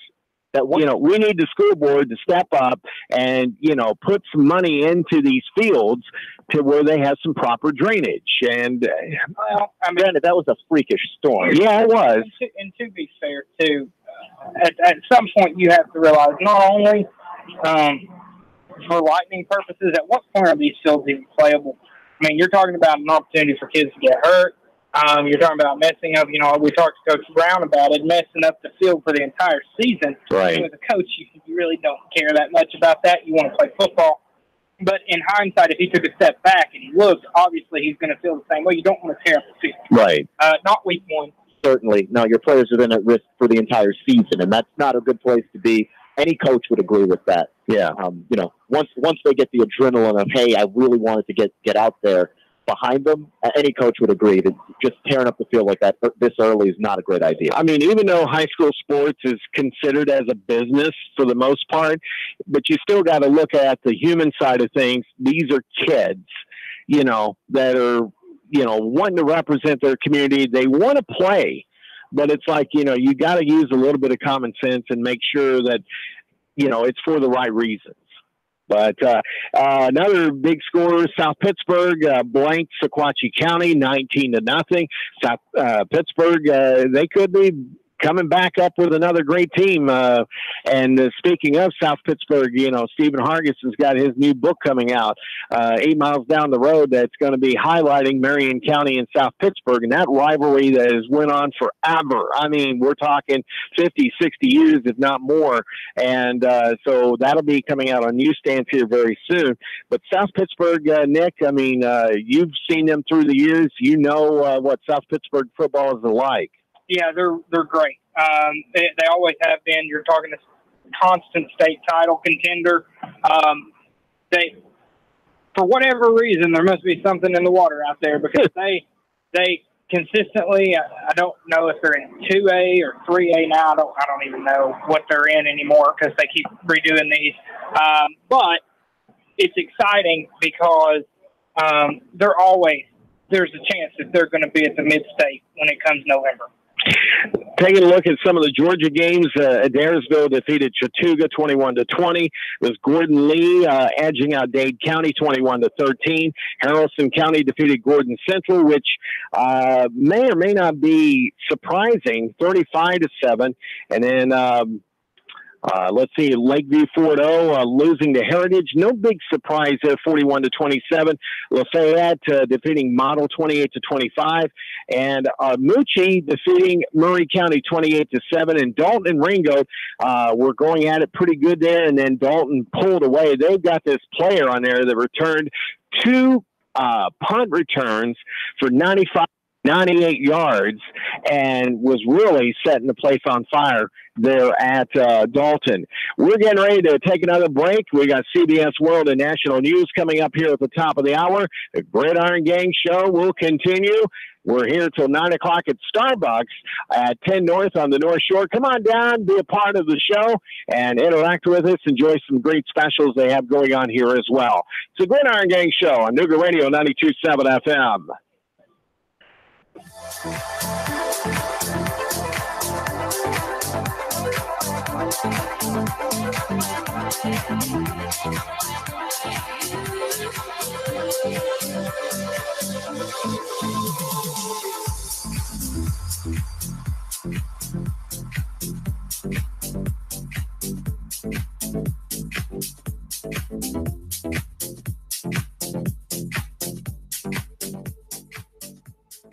that, we need the school board to step up and, put some money into these fields to where they have some proper drainage. And, well, I mean, granted, that was a freakish storm. Yeah, it was. And to be fair, too, at some point you have to realize not only for lightning purposes, at what point are these fields even playable? I mean, you're talking about an opportunity for kids to get hurt. You're talking about messing up, we talked to Coach Brown about it, messing up the field for the entire season. Right. And as a coach, you really don't care that much about that. You want to play football. But in hindsight, if he took a step back and he looked, obviously he's going to feel the same way. You don't want to tear up the field. Right. Not week one. Certainly. No, your players are then at risk for the entire season, and that's not a good place to be. Any coach would agree with that. Yeah. Once they get the adrenaline of, hey, I really wanted to get out there behind them, any coach would agree that just tearing up the field like that this early is not a great idea. I mean, even though high school sports is considered as a business for the most part, but you still got to look at the human side of things. These are kids, that are, wanting to represent their community. They want to play, but it's like, you got to use a little bit of common sense and make sure that, it's for the right reasons. But another big score, South Pittsburgh blanked Sequatchie County 19-0. South Pittsburgh, they could be coming back up with another great team. And speaking of South Pittsburgh, Stephen Hargis has got his new book coming out 8 miles down the road that's going to be highlighting Marion County and South Pittsburgh and that rivalry that has went on forever. I mean, we're talking 50, 60 years, if not more. And so that'll be coming out on newsstands here very soon. But South Pittsburgh, Nick, I mean, you've seen them through the years. You know what South Pittsburgh football is like. Yeah, they're great. They always have been. You're talking a constant state title contender. They, for whatever reason, there must be something in the water out there because they consistently. I don't know if they're in 2A or 3A now. I don't even know what they're in anymore because they keep redoing these. But it's exciting because there's a chance that they're going to be at the mid-state when it comes November. Taking a look at some of the Georgia games, Adairsville defeated Chattanooga 21-20. It was Gordon Lee edging out Dade County 21-13. Haralson County defeated Gordon Central, which may or may not be surprising, 35-7. And then let's see, Lakeview Fort O losing to Heritage. No big surprise there, 41-27. Lafayette defeating Model 28-25. And Moochie defeating Murray County 28-7. And Dalton and Ringo were going at it pretty good there. And then Dalton pulled away. They've got this player on there that returned 2 punt returns for 98 yards and was really setting the place on fire there at Dalton. We're getting ready to take another break. We got CBS World and National News coming up here at the top of the hour. The Gridiron Gang show will continue. We're here till 9 o'clock at Starbucks at 10 North on the North Shore. Come on down, be a part of the show, and interact with us. Enjoy some great specials they have going on here as well. It's the Gridiron Gang show on Nooga Radio 92.7 FM.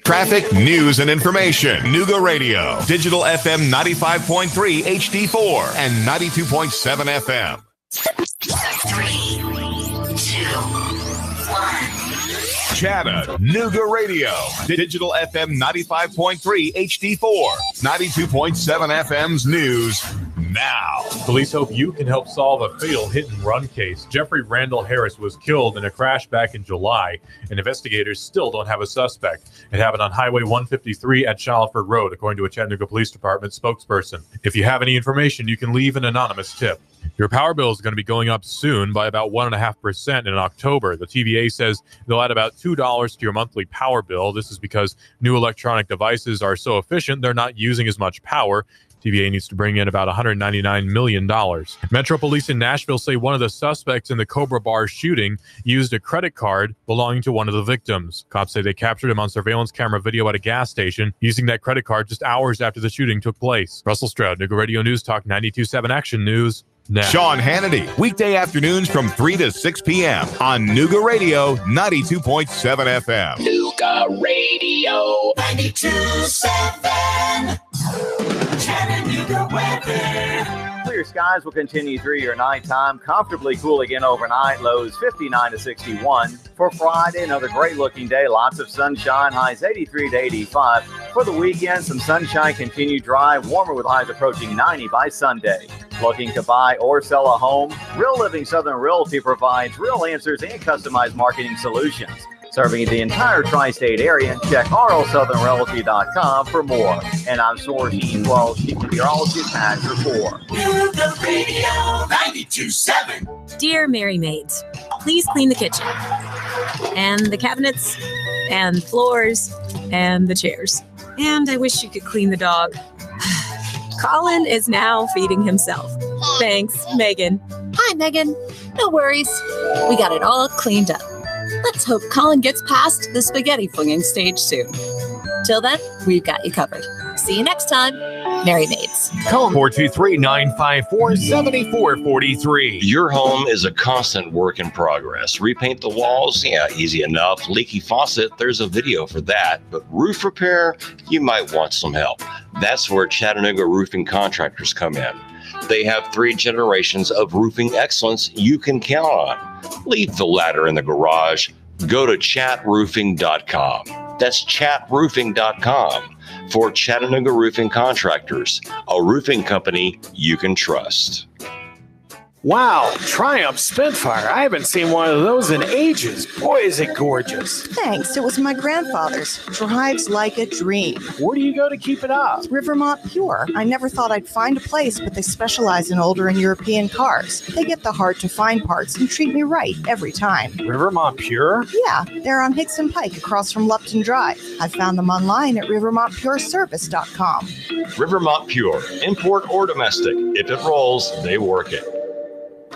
Traffic, news, and information. Nooga Radio. Digital FM 95.3 HD4 and 92.7 FM. 3, 2, 1. Chattanooga Radio. Digital FM 95.3 HD4. 92.7 FM's news now. Police hope you can help solve a fatal hit-and-run case. Jeffrey Randall Harris was killed in a crash back in July, and investigators still don't have a suspect. It happened on Highway 153 at Shalford Road, according to a Chattanooga Police Department spokesperson. If you have any information, you can leave an anonymous tip. Your power bill is going to be going up soon by about 1.5% in October. The TVA says they'll add about $2 to your monthly power bill. This is because new electronic devices are so efficient, they're not using as much power. TVA needs to bring in about $199 million. Metro Police in Nashville say one of the suspects in the Cobra Bar shooting used a credit card belonging to one of the victims. Cops say they captured him on surveillance camera video at a gas station using that credit card just hours after the shooting took place. Russell Stroud, Nooga Radio News Talk 92.7 Action News. Now. Sean Hannity, weekday afternoons from 3 to 6 p.m. on Nooga Radio 92.7 FM. Nooga Radio 92.7. Chattanooga weather. Clear skies will continue through your nighttime. Comfortably cool again overnight. Lows 59 to 61. For Friday, another great-looking day. Lots of sunshine. Highs 83 to 85. For the weekend, some sunshine, continue dry. Warmer with highs approaching 90 by Sunday. Looking to buy or sell a home? Real Living Southern Realty provides real answers and customized marketing solutions. Serving the entire tri-state area, check rlsouthernrealty.com for more. And I'm Source E12, Chief Meteorologist Azure 4. Nooga Radio 92.7. Dear Merry Maids, please clean the kitchen and the cabinets and floors and the chairs. And I wish you could clean the dog. Colin is now feeding himself. Thanks, Megan. Hi, Megan. No worries. We got it all cleaned up. Let's hope Colin gets past the spaghetti flinging stage soon. Till then, we've got you covered. See you next time. Merry Maids. Call 423-954-7443. Your home is a constant work in progress. Repaint the walls? Yeah, easy enough. Leaky faucet? There's a video for that. But roof repair? You might want some help. That's where Chattanooga roofing contractors come in. They have 3 generations of roofing excellence you can count on. Leave the ladder in the garage. Go to chatroofing.com. That's chatroofing.com for Chattanooga Roofing Contractors, a roofing company you can trust. Wow, Triumph Spitfire. I haven't seen one of those in ages. Boy, is it gorgeous. Thanks. It was my grandfather's. Drives like a dream. Where do you go to keep it up? Rivermont Pure. I never thought I'd find a place, but they specialize in older and European cars. They get the hard-to-find parts and treat me right every time. Rivermont Pure? Yeah, they're on Hickson Pike across from Lupton Drive. I found them online at rivermontpureservice.com. Rivermont Pure, import or domestic. If it rolls, they work it.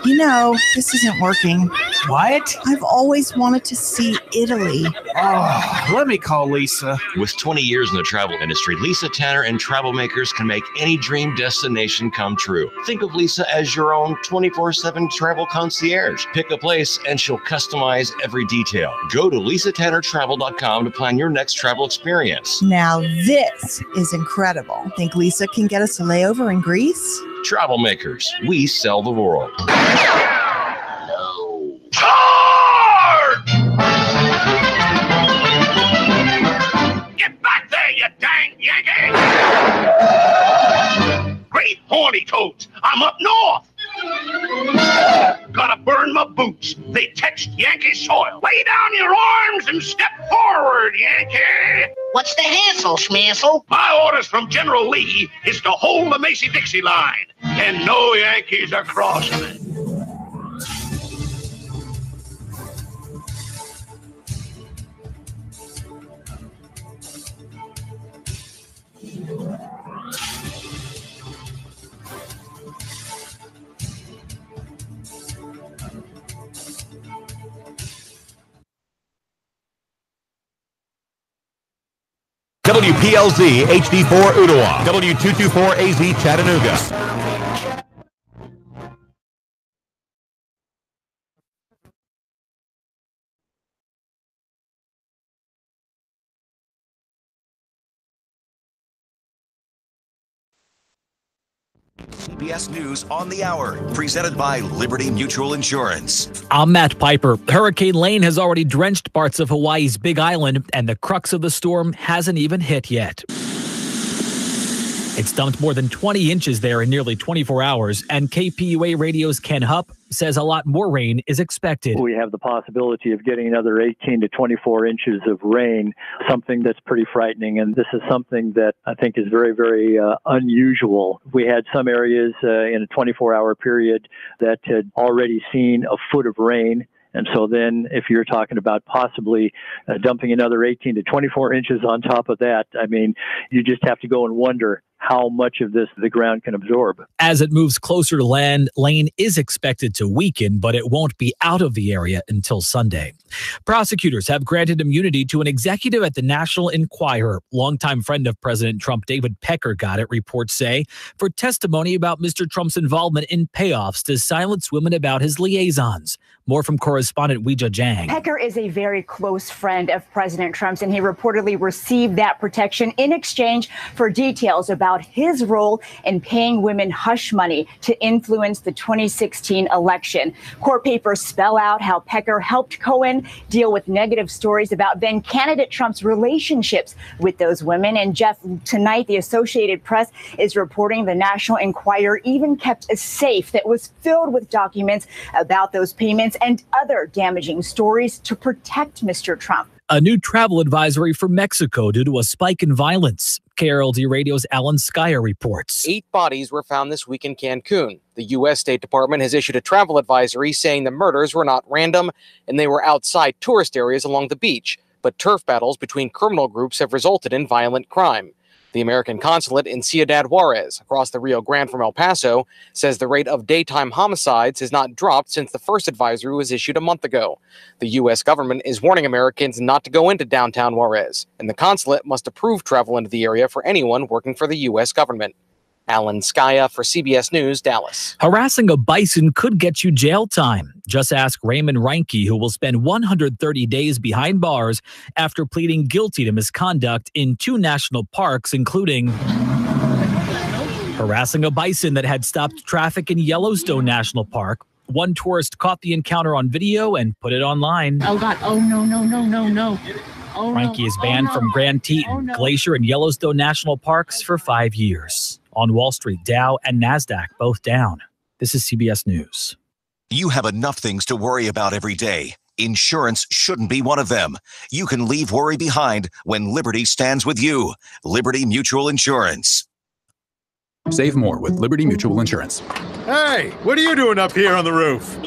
You know, this isn't working. What? I've always wanted to see Italy. Oh, let me call Lisa. With 20 years in the travel industry, Lisa Tanner and Travel Makers can make any dream destination come true. Think of Lisa as your own 24/7 travel concierge. Pick a place and she'll customize every detail. Go to lisatannertravel.com to plan your next travel experience. Now this is incredible. Think Lisa can get us a layover in Greece? Travel Makers, we sell the world. Charge! Get back there, you dang Yankee! Great horny toads, I'm up north. Gotta burn my boots. They touched Yankee soil. Lay down your arms and step forward, Yankee. What's the hassle, Schmassel? My orders from General Lee is to hold the Macy-Dixie line, and no Yankees are crossing it. WPLZ HD4 Ottawa, W224AZ Chattanooga. CBS News on the Hour, presented by Liberty Mutual Insurance. I'm Matt Piper. Hurricane Lane has already drenched parts of Hawaii's Big Island, and the crux of the storm hasn't even hit yet. It's dumped more than 20 inches there in nearly 24 hours, and KPUA Radio's Ken Hupp says a lot more rain is expected. We have the possibility of getting another 18 to 24 inches of rain, something that's pretty frightening. And this is something that I think is very, very unusual. We had some areas in a 24-hour period that had already seen a foot of rain. And so then if you're talking about possibly dumping another 18 to 24 inches on top of that, I mean, you just have to go and wonder how much of this the ground can absorb. As it moves closer to land, Lane is expected to weaken, but it won't be out of the area until Sunday. Prosecutors have granted immunity to an executive at the National Enquirer. Longtime friend of President Trump, David Pecker, got it, reports say, for testimony about Mr. Trump's involvement in payoffs to silence women about his liaisons. More from correspondent Weijia Jiang. Pecker is a very close friend of President Trump's, and he reportedly received that protection in exchange for details about his role in paying women hush money to influence the 2016 election. Court papers spell out how Pecker helped Cohen deal with negative stories about then candidate Trump's relationships with those women. And Jeff, tonight, the Associated Press is reporting the National Enquirer even kept a safe that was filled with documents about those payments and other damaging stories to protect Mr. Trump. A new travel advisory for Mexico due to a spike in violence. KRLD Radio's Alan Skyer reports. 8 bodies were found this week in Cancun. The U.S. State Department has issued a travel advisory saying the murders were not random and they were outside tourist areas along the beach. But turf battles between criminal groups have resulted in violent crime. The American consulate in Ciudad Juarez, across the Rio Grande from El Paso, says the rate of daytime homicides has not dropped since the first advisory was issued a month ago. The U.S. government is warning Americans not to go into downtown Juarez, and the consulate must approve travel into the area for anyone working for the U.S. government. Alan Skaya for CBS News, Dallas. Harassing a bison could get you jail time. Just ask Raymond Reinke, who will spend 130 days behind bars after pleading guilty to misconduct in 2 national parks, including harassing a bison that had stopped traffic in Yellowstone National Park. One tourist caught the encounter on video and put it online. Oh, God. Oh, no, no, no, no, no. Oh, Reinke is banned from Grand Teton, Glacier, and Yellowstone National Parks for 5 years. On Wall Street, Dow and NASDAQ both down. This is CBS News. You have enough things to worry about every day. Insurance shouldn't be one of them. You can leave worry behind when Liberty stands with you. Liberty Mutual Insurance. Save more with Liberty Mutual Insurance. Hey, what are you doing up here on the roof?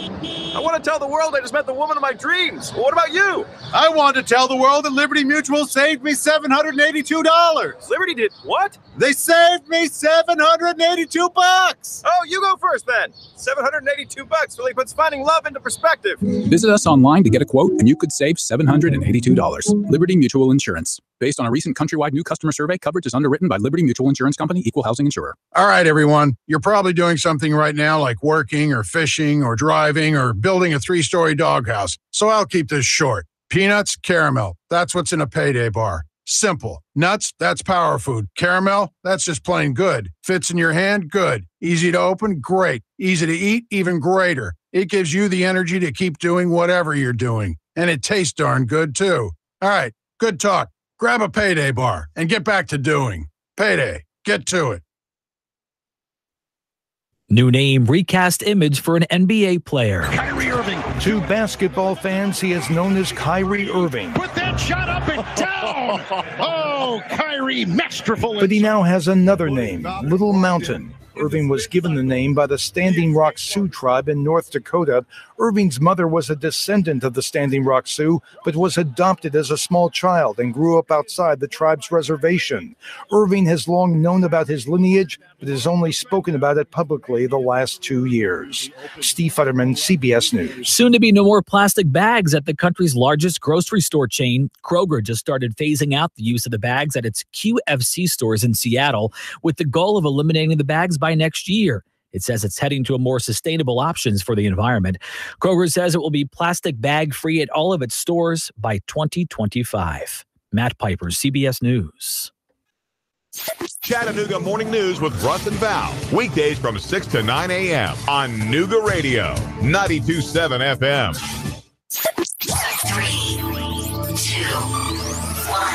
I want to tell the world I just met the woman of my dreams. What about you? I want to tell the world that Liberty Mutual saved me $782. Liberty did what? They saved me $782. Oh, you go first then. $782 really puts finding love into perspective. Visit us online to get a quote, and you could save $782. Liberty Mutual Insurance. Based on a recent countrywide new customer survey, coverage is underwritten by Liberty Mutual Insurance Company, Equal Housing Insurer. All right, everyone. You're probably doing something right now like working or fishing or driving or building a 3-story doghouse. So I'll keep this short. Peanuts, caramel. That's what's in a Payday bar. Simple. Nuts, that's power food. Caramel, that's just plain good. Fits in your hand, good. Easy to open, great. Easy to eat, even greater. It gives you the energy to keep doing whatever you're doing. And it tastes darn good, too. All right, good talk. Grab a Payday bar and get back to doing. Payday. Get to it. New name, recast image for an NBA player. Kyrie Irving. To basketball fans, he is known as Kyrie Irving. Put that shot up and down. Oh, Kyrie, masterful. But he now has another name, Little Mountain. Irving was given the name by the Standing Rock Sioux tribe in North Dakota. Irving's mother was a descendant of the Standing Rock Sioux, but was adopted as a small child and grew up outside the tribe's reservation. Irving has long known about his lineage, but has only spoken about it publicly the last 2 years. Steve Futterman, CBS News. Soon to be no more plastic bags at the country's largest grocery store chain. Kroger just started phasing out the use of the bags at its QFC stores in Seattle, with the goal of eliminating the bags by next year. It says it's heading to a more sustainable options for the environment. Kroger says it will be plastic bag free at all of its stores by 2025. Matt Piper, CBS News. Chattanooga Morning News with Russ and Val. Weekdays from 6 to 9 a.m. on Nooga Radio, 92.7 FM. 3, 2, 1.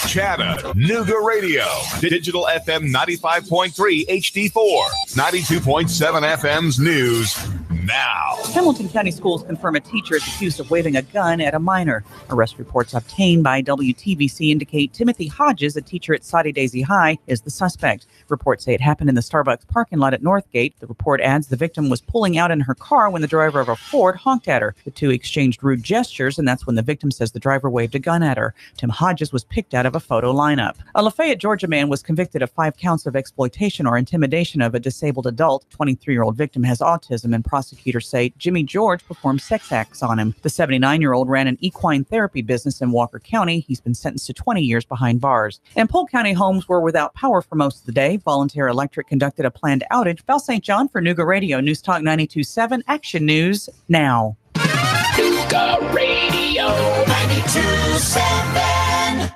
Chattanooga Radio, Digital FM 95.3 HD4, 92.7 FM's news now. Hamilton County Schools confirm a teacher is accused of waving a gun at a minor. Arrest reports obtained by WTVC indicate Timothy Hodges, a teacher at Soddy Daisy High, is the suspect. Reports say it happened in the Starbucks parking lot at Northgate. The report adds the victim was pulling out in her car when the driver of a Ford honked at her. The two exchanged rude gestures, and that's when the victim says the driver waved a gun at her. Tim Hodges was picked out of a photo lineup. A Lafayette, Georgia man was convicted of 5 counts of exploitation or intimidation of a disabled adult. 23-year-old victim has autism, and prosecutors say Jimmy George performed sex acts on him. The 79-year-old ran an equine therapy business in Walker County. He's been sentenced to 20 years behind bars. And Polk County homes were without power for most of the day. Volunteer Electric conducted a planned outage. Val St. John for Nooga Radio, News Talk 92.7, Action News now. Nooga Radio 92.7.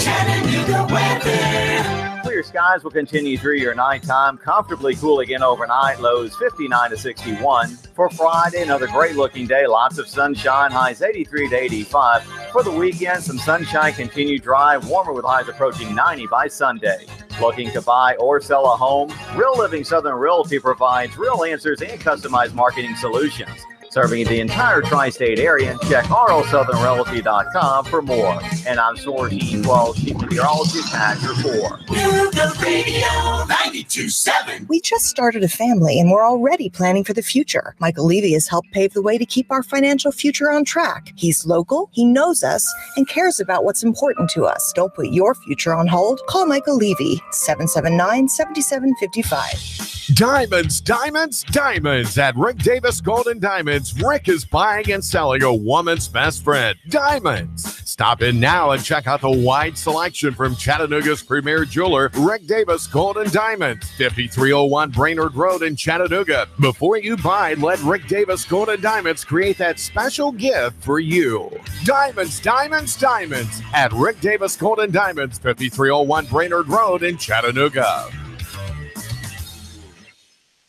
Chattanooga weather. Clear skies will continue through your nighttime. Comfortably cool again overnight. Lows 59 to 61. For Friday, another great looking day. Lots of sunshine. Highs 83 to 85. For the weekend, some sunshine, continue dry. Warmer with highs approaching 90 by Sunday. Looking to buy or sell a home? Real Living Southern Realty provides real answers and customized marketing solutions. Serving the entire tri-state area. Check rlsouthernrealty.com for more. And I'm Source E12 Chief Meteorologist Patrick 4. Nooga Radio 92.7. We just started a family and we're already planning for the future. Michael Levy has helped pave the way to keep our financial future on track. He's local, he knows us, and cares about what's important to us. Don't put your future on hold. Call Michael Levy, 779-7755. Diamonds, diamonds, diamonds. At Rick Davis Gold and Diamonds, Rick is buying and selling a woman's best friend, diamonds. Stop in now and check out the wide selection from Chattanooga's premier jeweler, Rick Davis Gold and Diamonds, 5301 Brainerd Road in Chattanooga. Before you buy, let Rick Davis Gold and Diamonds create that special gift for you. Diamonds, diamonds, diamonds. At Rick Davis Gold and Diamonds, 5301 Brainerd Road in Chattanooga.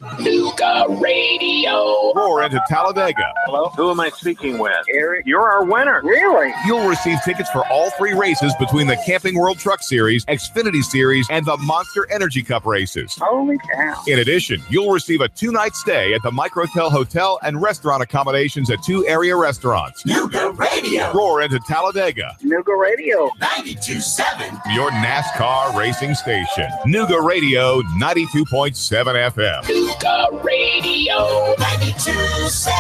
Nooga Radio. Roar into Talladega. Hello? Who am I speaking with? Eric, you're our winner. Really? You'll receive tickets for all 3 races between the Camping World Truck Series, Xfinity Series, and the Monster Energy Cup races. Holy cow. In addition, you'll receive a 2-night stay at the Microtel Hotel and restaurant accommodations at 2 area restaurants. Nooga Radio. Roar into Talladega. Nooga Radio. 92.7. Your NASCAR racing station. Nooga Radio 92.7 FM. Nooga Radio 92.7.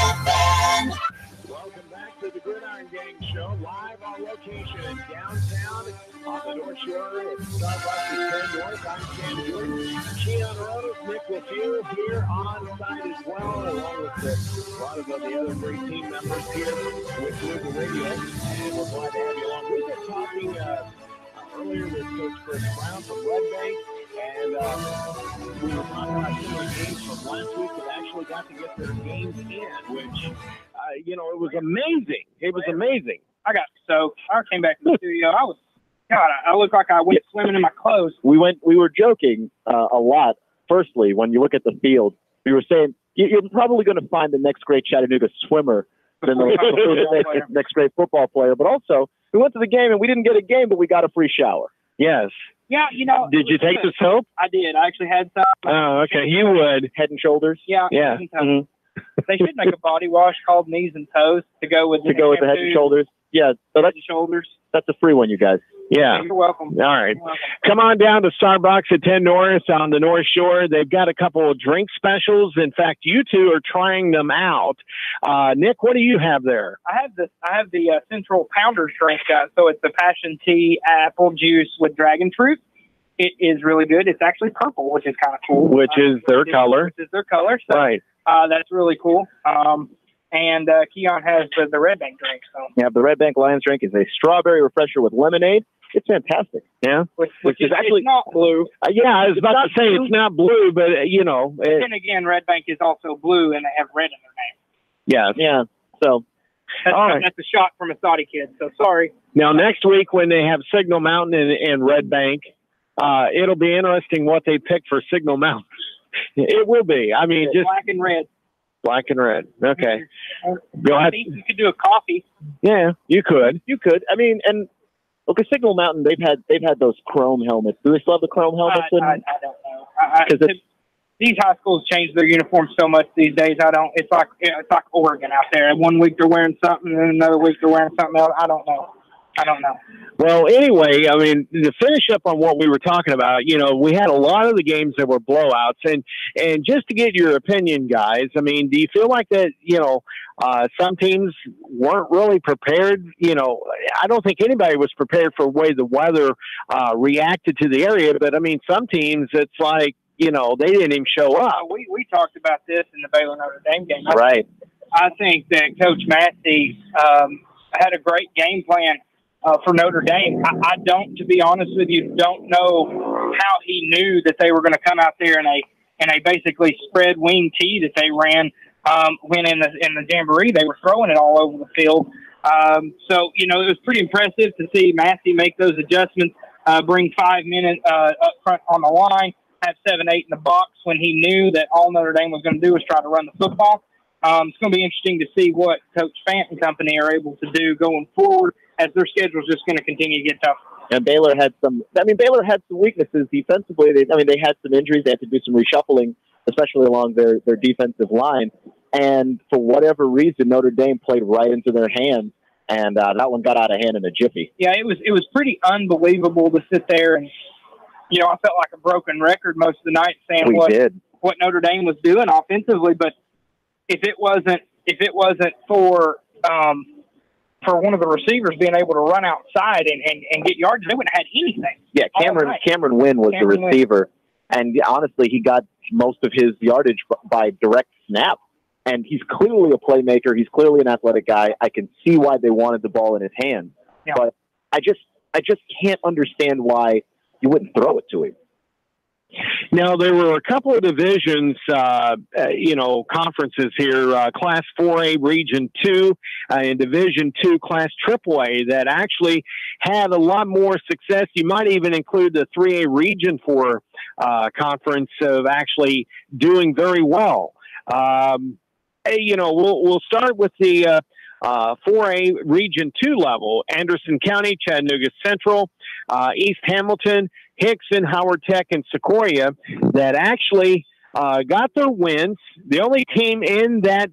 Welcome back to the Gridiron Gang Show, live on location downtown on the North Shore at Starbucks at 10 North. I'm Sam Jordan. Keon Rodas, Nick Lefebvre here on site as well, along with a lot of the other great team members here with Nooga Radio. And we're glad to have you along. We've been talking earlier with Coach Chris Brown from Red Bank, and we were talking about some of the games from last week that actually got to get their games in, which, it was amazing. It was amazing. I got soaked. I came back to the studio. I looked like I went swimming in my clothes. We were joking a lot. Firstly, when you look at the field, we were saying you're probably going to find the next great Chattanooga swimmer than the next great football player. But also, we went to the game and we didn't get a game, but we got a free shower. Yes. Yeah, Did you take the soap? I did. I actually had some. Oh, okay. You would. Head and Shoulders? Yeah. Yeah. Mm-hmm. They should make a body wash called Knees and Toes to go with the Head and Shoulders. Yeah. So Head and Shoulders. That's a free one, you guys. Yeah. You're welcome. All right. Come on down to Starbucks at 10 North on the North Shore. They've got a couple of drink specials. In fact, you two are trying them out. Nick, what do you have there? I have the Central Pounders drink. So it's the passion tea apple juice with dragon fruit. It is really good. It's actually purple, which is kind of cool. Which is their color. Which is their color. So, right. That's really cool. And Keon has the Red Bank drink. So. Yeah, the Red Bank Lions drink is a strawberry refresher with lemonade. It's fantastic. Yeah. Which is actually not blue. Yeah, I was about to say it's not blue, but then again, Red Bank is also blue, and they have red in their name. Yeah. Yeah. So. That's a shot from a Saudi kid. So sorry. Now next week when they have Signal Mountain and Red Bank, it'll be interesting what they pick for Signal Mountain. It will be. I mean, just black and red. Black and red. Okay. You could do a coffee. Yeah, you could. You could. I mean, and look at Signal Mountain. They've had those chrome helmets. Do they still have the chrome helmets? I don't know. These high schools change their uniforms so much these days. It's like Oregon out there. One week they're wearing something, and another week they're wearing something else. I don't know. Well, anyway, I mean, to finish up on what we were talking about, we had a lot of the games that were blowouts, and just to get your opinion, guys, I mean, do you feel like that, some teams weren't really prepared? I don't think anybody was prepared for the way the weather reacted to the area, but I mean, some teams, it's like, they didn't even show up. We talked about this in the Baylor Notre Dame game. Right. I think that Coach Massey had a great game plan for Notre Dame. I don't, to be honest with you, don't know how he knew that they were going to come out there in a basically spread wing tee that they ran when in the jamboree. They were throwing it all over the field. So it was pretty impressive to see Massey make those adjustments, bring 5 men up front on the line, have 7-8 in the box when he knew that all Notre Dame was going to do was try to run the football. It's going to be interesting to see what Coach Fant and company are able to do going forward, as their schedule is just going to continue to get tough. And Baylor had some weaknesses defensively. They had some injuries. They had to do some reshuffling, especially along their defensive line. And for whatever reason, Notre Dame played right into their hands, and that one got out of hand in a jiffy. Yeah, it was pretty unbelievable to sit there and, I felt like a broken record most of the night saying what Notre Dame was doing offensively. But if it wasn't for one of the receivers being able to run outside and get yards, they wouldn't have had anything. Yeah, Cameron Wynn was the receiver, and honestly, he got most of his yardage by direct snap. And he's clearly a playmaker. He's clearly an athletic guy. I can see why they wanted the ball in his hands, but I just can't understand why you wouldn't throw it to him. Now, there were a couple of divisions, conferences here, Class 4A Region 2 and Division 2 Class AAA that actually had a lot more success. You might even include the 3A Region 4 conference of actually doing very well. We'll start with the 4A Region 2 level. Anderson County, Chattanooga Central, East Hamilton, Hickson, Howard Tech, and Sequoia that actually got their wins. The only team in that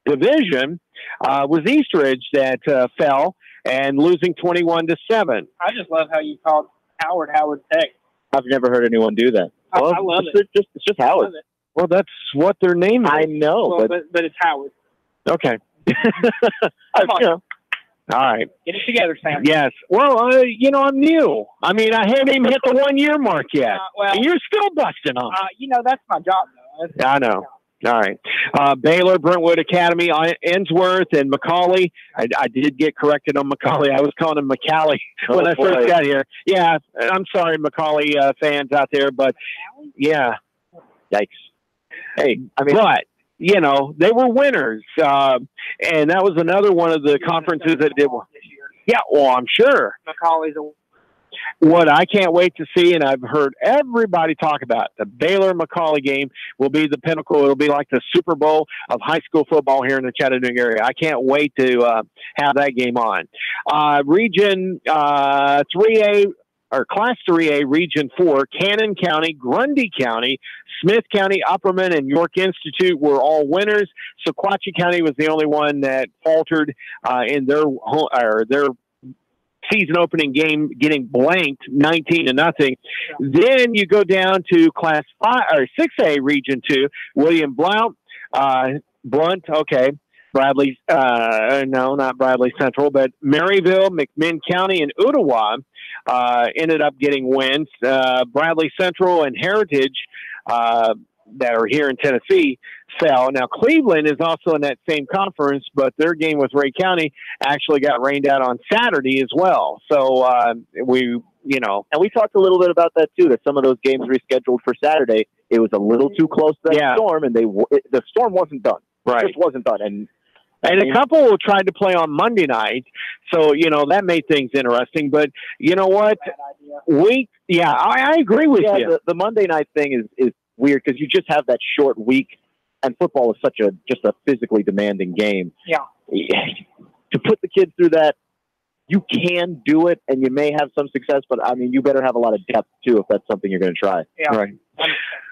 division was Eastridge that fell and losing 21-7. I just love how you called Howard Tech. I've never heard anyone do that. Well, I love it. It's just Howard. Well, that's what their name is. I know, well, but it's Howard. Okay. Come on. All right. Get it together, Sam. Yes. Well, I'm new. I mean, I haven't even hit the 1 year mark yet. And you're still busting on. That's my job, though. I know. All right. Baylor, Brentwood Academy, Ensworth, and McCauley. I did get corrected on McCauley. I was calling him McCallie when I first got here. Yeah. I'm sorry, McCauley fans out there, but yeah. Yikes. Hey, but they were winners, and that was another one of the conferences that did well. Yeah, well, I'm sure. McCauley's what I can't wait to see, and I've heard everybody talk about the Baylor-McCauley game will be the pinnacle. It'll be like the Super Bowl of high school football here in the Chattanooga area. I can't wait to have that game on. Region 3A. Or Class 3A Region 4, Cannon County, Grundy County, Smith County, Upperman, and York Institute were all winners. Sequatchie County was the only one that faltered in their season opening game, getting blanked 19-0. Then you go down to Class 5 or 6A Region 2, William Blount, okay. Bradley, no, not Bradley Central, but Maryville, McMinn County, and Ottawa ended up getting wins. Bradley Central and Heritage, that are here in Tennessee, fell. Now, Cleveland is also in that same conference, but their game with Ray County actually got rained out on Saturday as well. So and we talked a little bit about that too, that some of those games rescheduled for Saturday, it was a little too close to that storm, and the storm wasn't done. Right. It just wasn't done. And a couple tried to play on Monday night, so, that made things interesting. But you know what? I agree with you. The Monday night thing is weird because you just have that short week, and football is such just a physically demanding game. Yeah. To put the kids through that, you can do it, and you may have some success, but, you better have a lot of depth, too, if that's something you're going to try. Yeah. Right.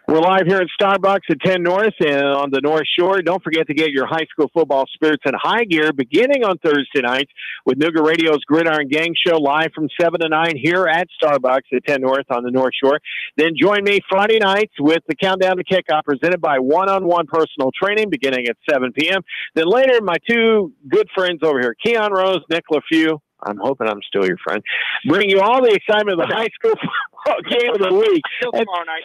We're live here at Starbucks at 10 North and on the North Shore. Don't forget to get your high school football spirits in high gear beginning on Thursday nights with Nooga Radio's Gridiron Gang Show live from 7 to 9 here at Starbucks at 10 North on the North Shore. Then join me Friday nights with the Countdown to Kickoff presented by One-on-One Personal Training beginning at 7 p.m. Then later, my two good friends over here, Keon Rose, Nick LaFew. I'm hoping I'm still your friend. Bring you all the excitement of the high school football game of the week. Tomorrow night.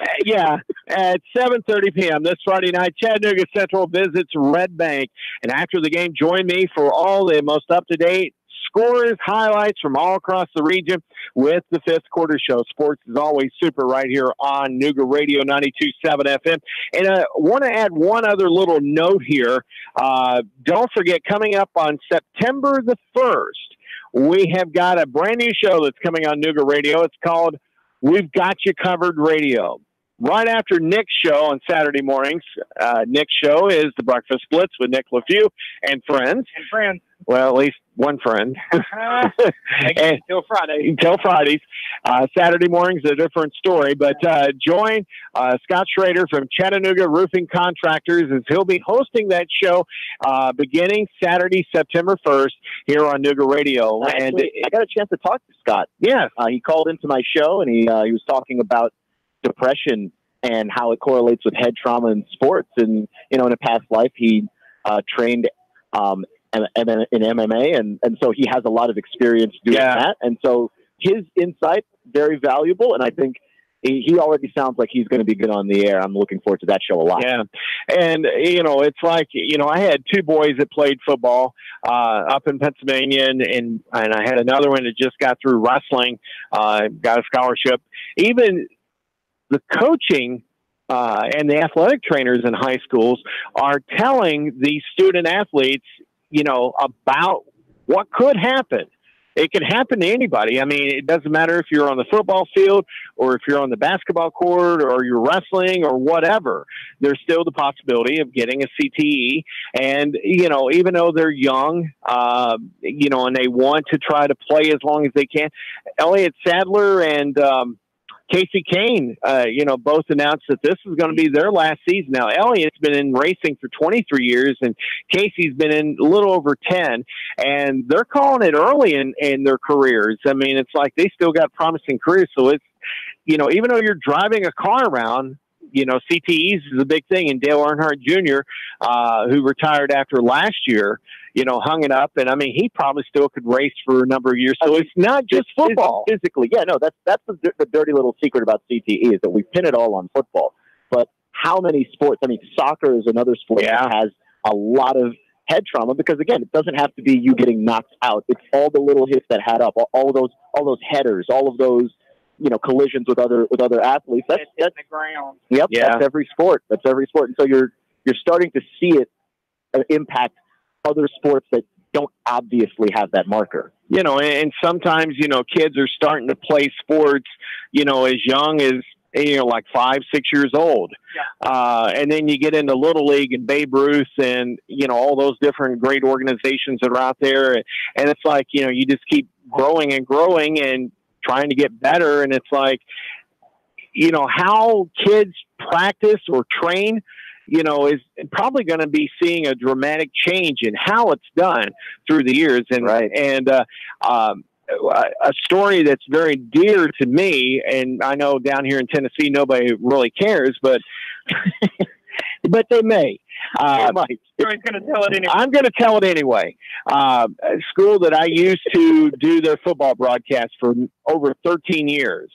At 7:30 p.m. this Friday night, Chattanooga Central visits Red Bank. And after the game, join me for all the most up-to-date scores, highlights from all across the region with the Fifth Quarter Show. Sports is always super right here on Nooga Radio 92.7 FM. And I want to add one other little note here. Don't forget, coming up on September the 1st, we have got a brand new show that's coming on Nooga Radio. It's called We've Got You Covered Radio. Right after Nick's show on Saturday mornings, Nick's show is the Breakfast Blitz with Nick LaFew and friends. Well, at least one friend. Until Fridays. Saturday mornings is a different story. But join Scott Schrader from Chattanooga Roofing Contractors as he'll be hosting that show beginning Saturday, September 1st here on Nooga Radio. Actually, I got a chance to talk to Scott. Yes. He called into my show, and he was talking about depression and how it correlates with head trauma in sports. And, in a past life, he trained in MMA, and so he has a lot of experience doing that. And so his insight, very valuable, and I think he already sounds like he's going to be good on the air. I'm looking forward to that show a lot. Yeah. And, it's like, I had two boys that played football up in Pennsylvania, and I had another one that just got through wrestling, got a scholarship. Even the coaching and the athletic trainers in high schools are telling these student athletes, about what could happen. It can happen to anybody. I mean, it doesn't matter if you're on the football field or if you're on the basketball court or you're wrestling or whatever. There's still the possibility of getting a CTE. And, even though they're young, and they want to try to play as long as they can, Elliott Sadler and Casey Kane, both announced that this is going to be their last season. Now, Elliott's been in racing for 23 years, and Casey's been in a little over 10, and they're calling it early in their careers. I mean, it's like they still got promising careers. So it's, even though you're driving a car around, CTEs is a big thing. And Dale Earnhardt Jr., who retired after last year, hung it up. And I mean, he probably still could race for a number of years. So it's not just football. Physically, yeah, no, that's the dirty little secret about CTE is that we pin it all on football. But how many sports? I mean, soccer is another sport that has a lot of head trauma because, again, it doesn't have to be you getting knocked out. It's all the little hits that add up, all those headers, all of those collisions with other athletes. That's the ground. Yep, that's every sport. That's every sport. And so you're starting to see it impact other sports that don't obviously have that marker. And sometimes, kids are starting to play sports, as young as, like 5, 6 years old. Yeah. And then you get into Little League and Babe Ruth and, all those different great organizations that are out there. And it's like, you just keep growing and growing and trying to get better. And it's like, how kids practice or train, is probably going to be seeing a dramatic change in how it's done through the years. And, a story that's very dear to me, and I know down here in Tennessee, nobody really cares, but, but they may. Going to tell it anyway. I'm going to tell it anyway. A school that I used to do their football broadcast for over 13 years.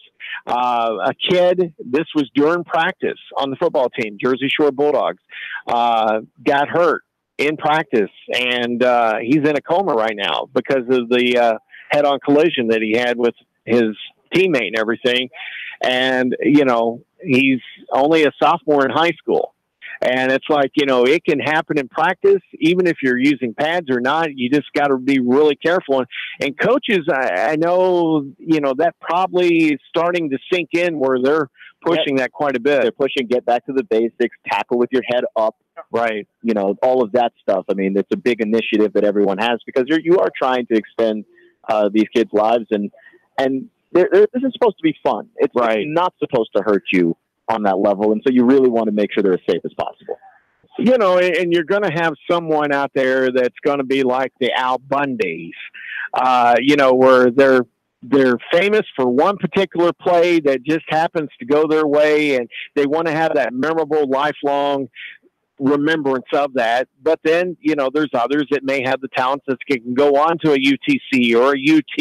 A kid, this was during practice on the football team, Jersey Shore Bulldogs, got hurt in practice, and he's in a coma right now because of the head-on collision that he had with his teammate and everything. And, he's only a sophomore in high school. And it's like, it can happen in practice, even if you're using pads or not. You just got to be really careful. And coaches, I know, that probably is starting to sink in where they're pushing that quite a bit. They're pushing, get back to the basics, tackle with your head up. Right. All of that stuff. I mean, it's a big initiative that everyone has because you are trying to extend these kids' lives. And this is supposed to be fun. It's not supposed to hurt you on that level, and so you really want to make sure they're as safe as possible. And you're going to have someone out there that's going to be like the Al Bundys, where they're famous for one particular play that just happens to go their way, and they want to have that memorable, lifelong remembrance of that. But then, there's others that may have the talents that can go on to a UTC or a UT,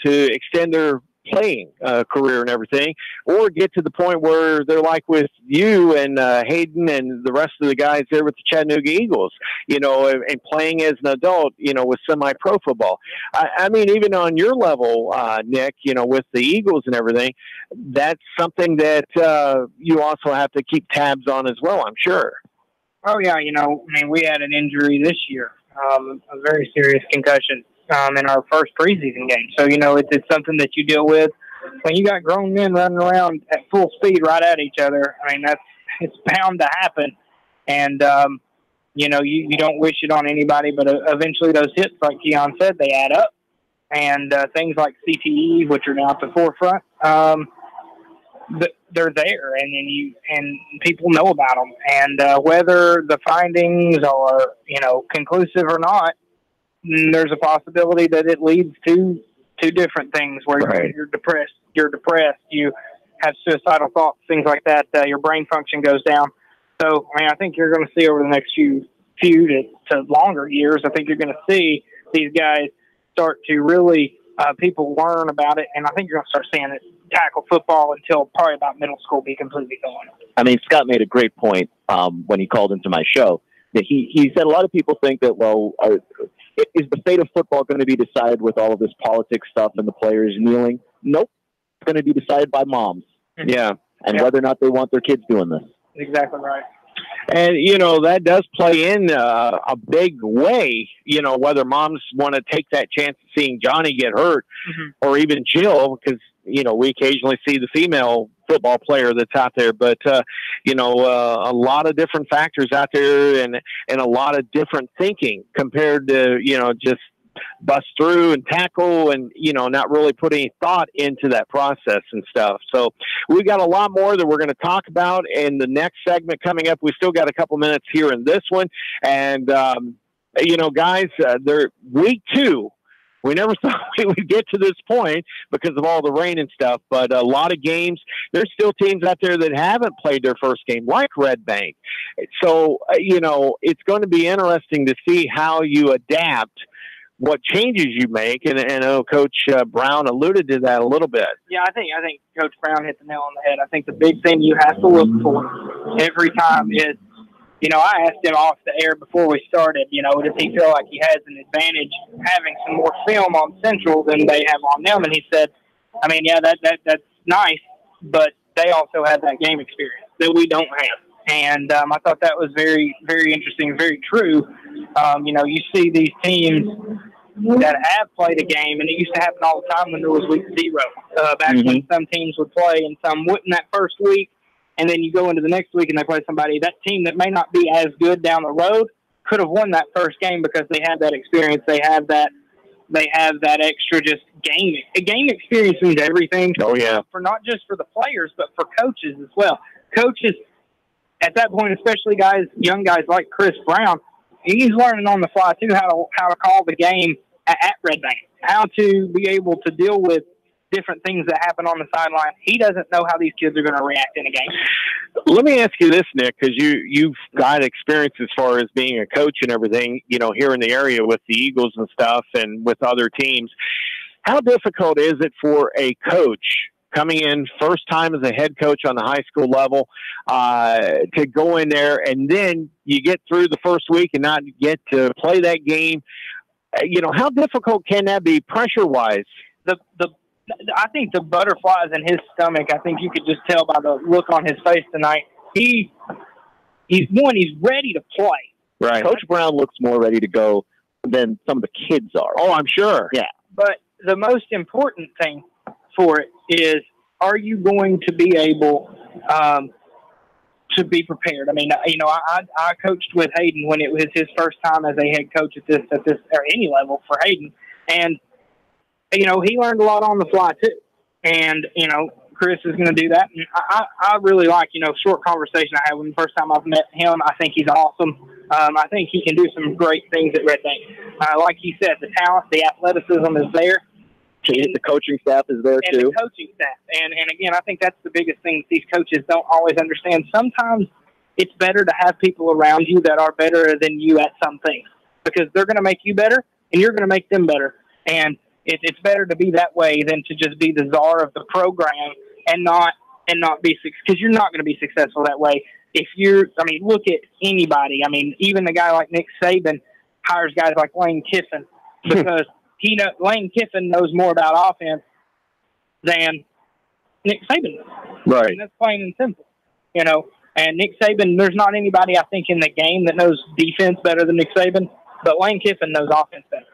to extend their playing career and everything, or get to the point where they're like with you and Hayden and the rest of the guys there with the Chattanooga Eagles, and playing as an adult, with semi-pro football. I mean, even on your level, Nick, with the Eagles and everything, that's something that you also have to keep tabs on as well, I'm sure. Oh, yeah. We had an injury this year, a very serious concussion. In our first preseason game. So, it's something that you deal with when you got grown men running around at full speed right at each other. I mean, it's bound to happen. And, you don't wish it on anybody, but eventually those hits, like Keon said, they add up. And things like CTE, which are now at the forefront, they're there, and people know about them. And whether the findings are, conclusive or not, there's a possibility that it leads to two different things where you're depressed, you have suicidal thoughts, things like that. Your brain function goes down. So, I think you're going to see over the next few to longer years, I think you're going to see these guys start to really, people learn about it. And I think you're going to start seeing it tackle football until probably about middle school be completely gone. I mean, Scott made a great point when he called into my show. That he said a lot of people think that, is the fate of football going to be decided with all of this politics stuff and the players kneeling? Nope. going to be decided by moms. Yeah. And whether or not they want their kids doing this. Exactly right. And, that does play in a big way, whether moms want to take that chance of seeing Johnny get hurt or even Jill, because, we occasionally see the female football player that's out there. But, a lot of different factors out there and a lot of different thinking compared to, just bust through and tackle and, not really put any thought into that process and stuff. So we got a lot more that we're going to talk about in the next segment coming up. We still got a couple minutes here in this one. And, guys, they're week 2. We never thought we would get to this point because of all the rain and stuff, but a lot of games, there's still teams out there that haven't played their first game, like Red Bank. So, it's going to be interesting to see how you adapt, what changes you make, and I know Coach Brown alluded to that a little bit. Yeah, I think Coach Brown hit the nail on the head. I think the big thing you have to look for every time is, I asked him off the air before we started, does he feel like he has an advantage having some more film on Central than they have on them? And he said, that's nice, but they also have that game experience that we don't have. And I thought that was very, very interesting, very true. You see these teams that have played a game, and it used to happen all the time when there was week 0, back when some teams would play and some wouldn't that first week. And then you go into the next week and they play somebody, that team that may not be as good down the road could have won that first game because they had that experience. They have that extra just game. A game experience means everything. Oh, yeah. For not just for the players, but for coaches as well. Coaches, at that point, especially young guys like Chris Brown, he's learning on the fly too how to call the game at Red Bank, how to be able to deal with different things that happen on the sideline. He doesn't know how these kids are going to react in a game. Let me ask you this, Nick, because you've got experience as far as being a coach and everything, here in the area with the Eagles and stuff and with other teams. How difficult is it for a coach coming in first time as a head coach on the high school level to go in there and then you get through the first week and not get to play that game? How difficult can that be pressure-wise? I think the butterflies in his stomach, I think you could just tell by the look on his face tonight. He's ready to play. Right. Coach Brown looks more ready to go than some of the kids are. Oh, I'm sure. Yeah. But the most important thing for it is, are you going to be able to be prepared? I coached with Hayden when it was his first time as a head coach at this or any level for Hayden, and he learned a lot on the fly too. And Chris is going to do that. And I really like short conversation I had with him the first time I've met him. I think he's awesome. I think he can do some great things at Red Bank. Like he said, the talent, the athleticism is there. And the coaching staff is there and too. The coaching staff. And again, I think that's the biggest thing that these coaches don't always understand. Sometimes it's better to have people around you that are better than you at some things, because they're going to make you better and you're going to make them better. And it's better to be that way than to just be the czar of the program and not be, because you're not going to be successful that way. If look at anybody. Even a guy like Nick Saban hires guys like Lane Kiffin because Lane Kiffin knows more about offense than Nick Saban does. Right. And that's plain and simple, And Nick Saban, there's not anybody, I think, in the game that knows defense better than Nick Saban, but Lane Kiffin knows offense better.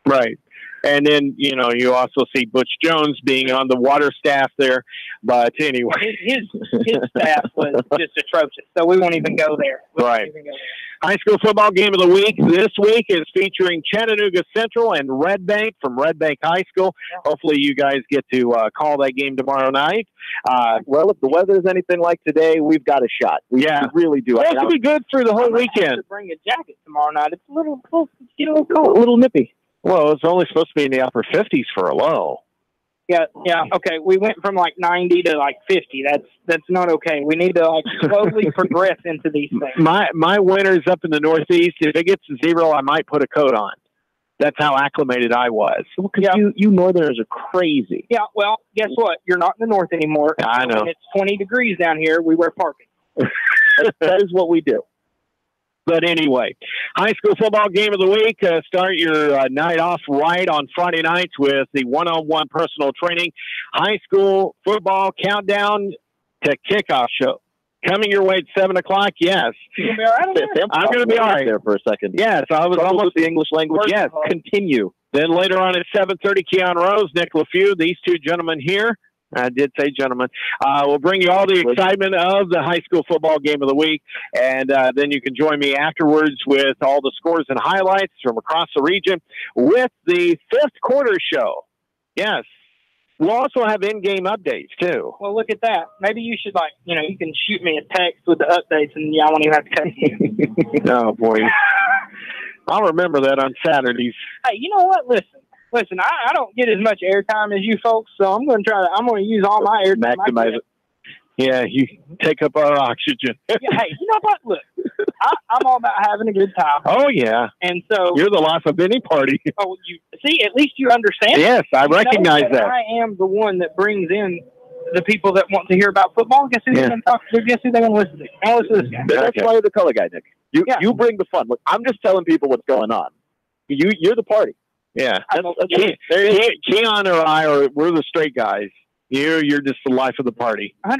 Right. And then, you also see Butch Jones being on the water staff there. But anyway. His staff was just atrocious, so we won't even go there. Right. High school football game of the week this week is featuring Chattanooga Central and Red Bank from Red Bank High School. Yeah. Hopefully you guys get to call that game tomorrow night. Well, if the weather is anything like today, we've got a shot. We really do. It's going to be good through the whole weekend. To bring a jacket tomorrow night. It's a little cold, a little nippy. Well, it's only supposed to be in the upper 50s for a low. Yeah. Okay, we went from 90 to 50. That's not okay. We need to slowly progress into these things. My winter's up in the Northeast. If it gets to 0, I might put a coat on. That's how acclimated I was. Well, because you Northerners are crazy. Yeah. Well, guess what? You're not in the North anymore. I know. When it's 20 degrees down here, we wear parking. That is what we do. But anyway, high school football game of the week. Start your night off right on Friday nights with the one-on-one personal training high school football countdown to kickoff show. Coming your way at 7 o'clock, yes. I'm going to be all right there for a second. Yes, I was almost the English language. Yes, continue. Then later on at 7:30, Keon Rose, Nick LaFew, these two gentlemen here. I did say gentlemen. We'll bring you all the excitement of the high school football game of the week, and then you can join me afterwards with all the scores and highlights from across the region with the fifth quarter show. Yes. We'll also have in-game updates, too. Well, look at that. Maybe you should, you can shoot me a text with the updates, and I won't even have to cut you. Oh, boy. I'll remember that on Saturdays. Hey, you know what? Listen, I don't get as much airtime as you folks, so I'm going to use all my airtime. Maximize it. Yeah, you take up our oxygen. Yeah, hey, you know what? Look, I'm all about having a good time. Oh, yeah. And so you're the life of any party. Oh, you see, at least you understand. Yes, I recognize that. I am the one that brings in the people that want to hear about football. Guess who they're going to talk to? Guess who they're going to listen to? I listen to this guy. That's why you're the color guy, Nick. You bring the fun. Look, I'm just telling people what's going on. You're the party. Yeah. Keon or we're the straight guys. You're just the life of the party. 100%.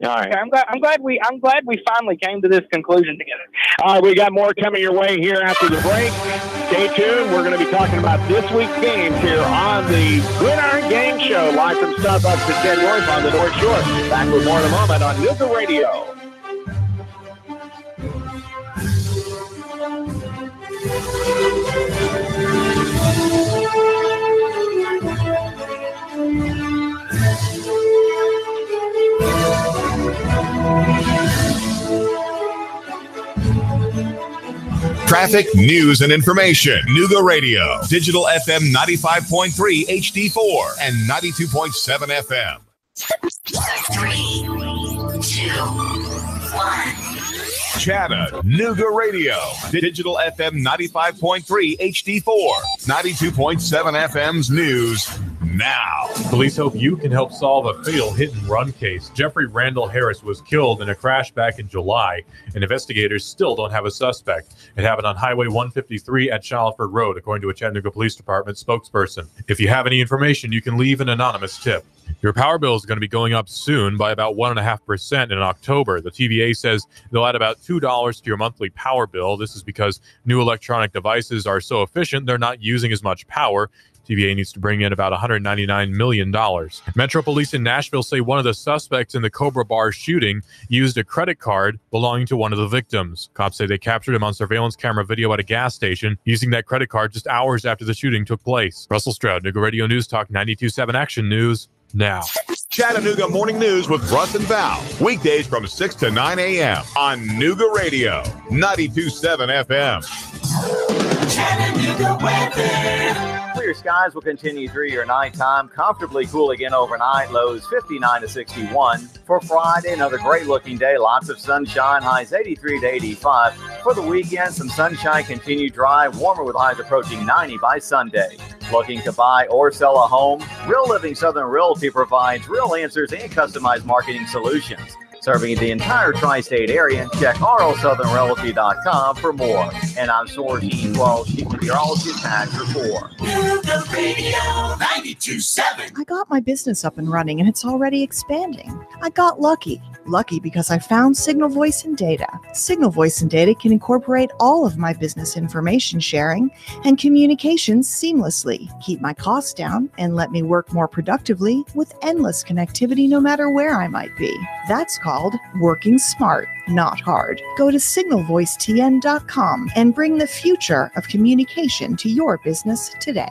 All right. Okay, I'm glad we finally came to this conclusion together. All right, we got more coming your way here after the break. Stay tuned. We're going to be talking about this week's games here on the Gridiron Game Show, live from Starbucks at 10 North on the North Shore. Back with more in a moment on Nooga Radio. Traffic, news, and information. Nooga Radio. Digital FM 95.3 HD4 and 92.7 FM. 3, 2, 1. Chattanooga Radio. Digital FM 95.3 HD4. 92.7 FM's news now. Police hope you can help solve a fatal hit-and-run case. Jeffrey Randall Harris was killed in a crash back in July, and investigators still don't have a suspect. It happened on Highway 153 at Shalford Road, according to a Chattanooga Police Department spokesperson. If you have any information, you can leave an anonymous tip. Your power bill is going to be going up soon by about 1.5% in October. The TVA says they'll add about $2 to your monthly power bill. This is because new electronic devices are so efficient, they're not using as much power. TVA needs to bring in about $199 million. Metro Police in Nashville say one of the suspects in the Cobra Bar shooting used a credit card belonging to one of the victims. Cops say they captured him on surveillance camera video at a gas station using that credit card just hours after the shooting took place. Russell Stroud, Nooga Radio News Talk 92.7 Action News now. Chattanooga Morning News with Russ and Val. Weekdays from 6 to 9 a.m. on Nooga Radio, 92.7 FM. Chattanooga weather. Clear skies will continue through your nighttime. Comfortably cool again overnight. Lows 59 to 61. For Friday, another great looking day. Lots of sunshine. Highs 83 to 85. For the weekend, some sunshine, continue dry. Warmer with highs approaching 90 by Sunday. Looking to buy or sell a home? Real Living Southern Realty provides real answers and customized marketing solutions. Serving the entire tri-state area. Check rlsouthernrealty.com for more. And I'm Source E12, meteorologist Tax Report. Nooga Radio 92.7. I got my business up and running, and it's already expanding. I got lucky. Lucky because I found Signal Voice and Data. Signal Voice and Data can incorporate all of my business information sharing and communications seamlessly, keep my costs down, and let me work more productively with endless connectivity no matter where I might be. That's called working smart, not hard. Go to signalvoicetn.com and bring the future of communication to your business today.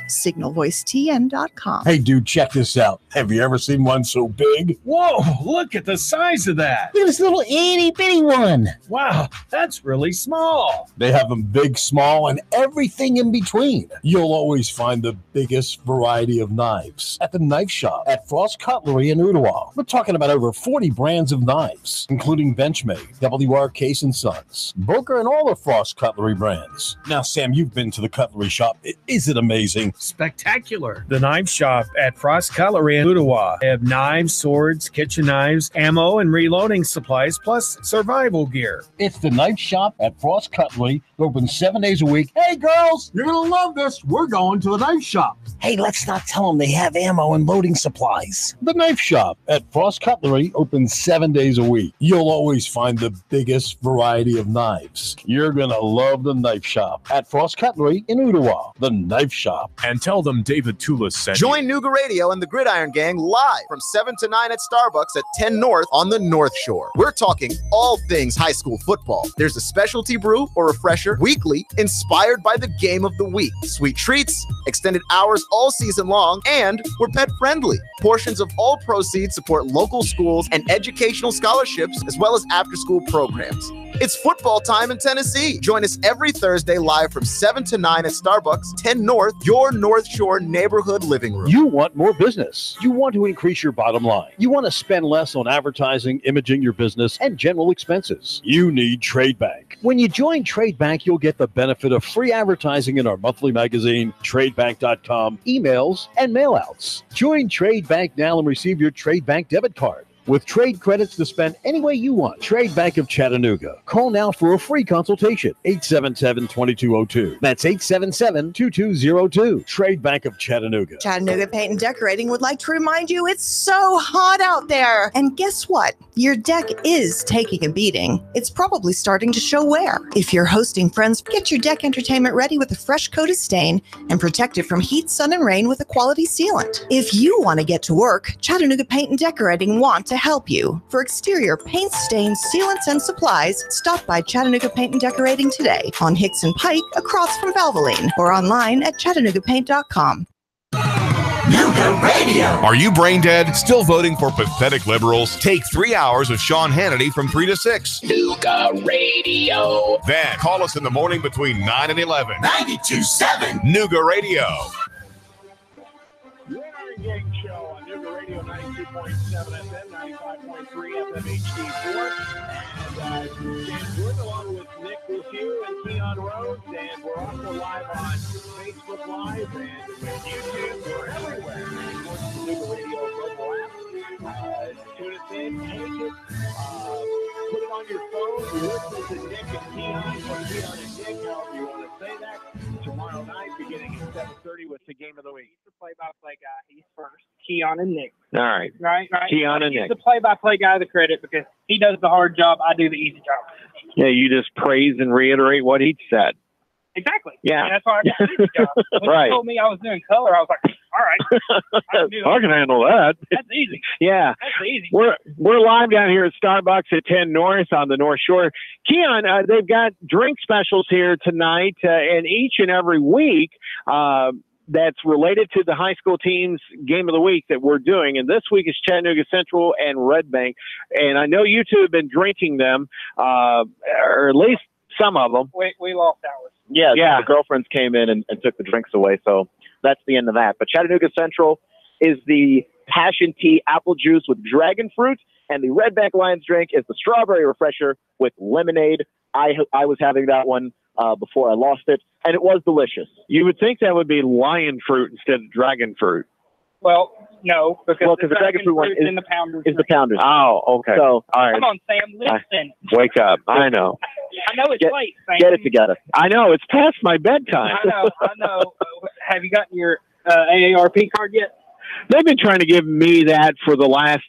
signalvoicetn.com. Hey, dude, check this out. Have you ever seen one so big? Whoa, look at the size of that. Look at this little itty-bitty one. Wow, that's really small. They have them big, small, and everything in between. You'll always find the biggest variety of knives at the knife shop at Frost Cutlery in Ottawa. We're talking about over 40 brands of knives, including benchmark Benchmade, WR Case & Sons, Booker, and all the Frost Cutlery brands. Now, Sam, you've been to the cutlery shop. Is it amazing? Spectacular. The knife shop at Frost Cutlery in Ottawa. They have knives, swords, kitchen knives, ammo, and reloading supplies, plus survival gear. It's the knife shop at Frost Cutlery, open 7 days a week. Hey, girls, you're going to love this. We're going to the knife shop. Hey, let's not tell them they have ammo and loading supplies. The knife shop at Frost Cutlery, open 7 days a week. You'll always find the biggest variety of knives. You're going to love the knife shop at Frost Cutlery in Ottawa. The knife shop. And tell them David Tulis sent you. Join Nooga Radio and the Gridiron Gang live from 7 to 9 at Starbucks at 10 North on the North Shore. We're talking all things high school football. There's a specialty brew or refresher weekly inspired by the game of the week. Sweet treats, extended hours all season long, and we're pet friendly. Portions of all proceeds support local schools and educational scholarships as well as after-school programs. It's football time in Tennessee. Join us every Thursday live from 7 to 9 at Starbucks, 10 North, your North Shore neighborhood living room. You want more business. You want to increase your bottom line. You want to spend less on advertising, imaging your business, and general expenses. You need Trade Bank. When you join Trade Bank, you'll get the benefit of free advertising in our monthly magazine, tradebank.com, emails, and mailouts. Join Trade Bank now and receive your Trade Bank debit card with trade credits to spend any way you want. Trade Bank of Chattanooga. Call now for a free consultation. 877-2202. That's 877-2202. Trade Bank of Chattanooga. Chattanooga Paint and Decorating would like to remind you it's so hot out there. And guess what? Your deck is taking a beating. It's probably starting to show wear. If you're hosting friends, get your deck entertainment ready with a fresh coat of stain and protect it from heat, sun, and rain with a quality sealant. If you want to get to work, Chattanooga Paint and Decorating want to help you. For exterior paints, stains, sealants, and supplies, stop by Chattanooga Paint and Decorating today on Hicks and Pike across from Valvoline or online at ChattanoogaPaint.com. Nooga Radio. Are you brain dead? Still voting for pathetic liberals? Take 3 hours of Sean Hannity from 3 to 6. Nooga Radio. Then call us in the morning between 9 and 11. 92.7. Nooga Radio. Gridiron Gang Show on Nooga Radio 92.7 FM, 95.3 FM HD4. And Dan Jordan along with Nick Luciu and Keon Rhodes. And we're also live on Facebook Live and with YouTube. We're everywhere. And of course, the Nooga Radio mobile app. Tune us in, take it, put it on your phone, listen to Nick and Keon, or Keon and Nick, however you want to say that. Tomorrow night, beginning at 7:30 with the game of the week. The play-by-play guy, he's first. Keon and Nick. All right. Right. Keon and Nick. The play-by-play guy the credit because he does the hard job. I do the easy job. Yeah, you just praise and reiterate what he said. Exactly. Yeah. And that's why I got the easy job. When Right. he told me I was doing color, I was like, all right. I can handle that. That's easy. Yeah. That's easy. We're live down here at Starbucks at 10 North on the North Shore. Keon, they've got drink specials here tonight, and each and every week that's related to the high school team's game of the week that we're doing. And this week is Chattanooga Central and Red Bank. And I know you two have been drinking them, or at least some of them. We lost ours. Yeah. The girlfriends came in and took the drinks away, so that's the end of that. But Chattanooga Central is the passion tea apple juice with dragon fruit, and the Red Bank Lions drink is the strawberry refresher with lemonade. I was having that one before I lost it, and it was delicious. You would think that would be lion fruit instead of dragon fruit. Well, no, because the dragon fruit one in the Pounders. Is the Pounders. Oh, okay. So, all right. Come on, Sam, listen. Wake up. I know. I know it's late, Sam. Get it together. I know. It's past my bedtime. I know. Have you gotten your AARP card yet? They've been trying to give me that for the last,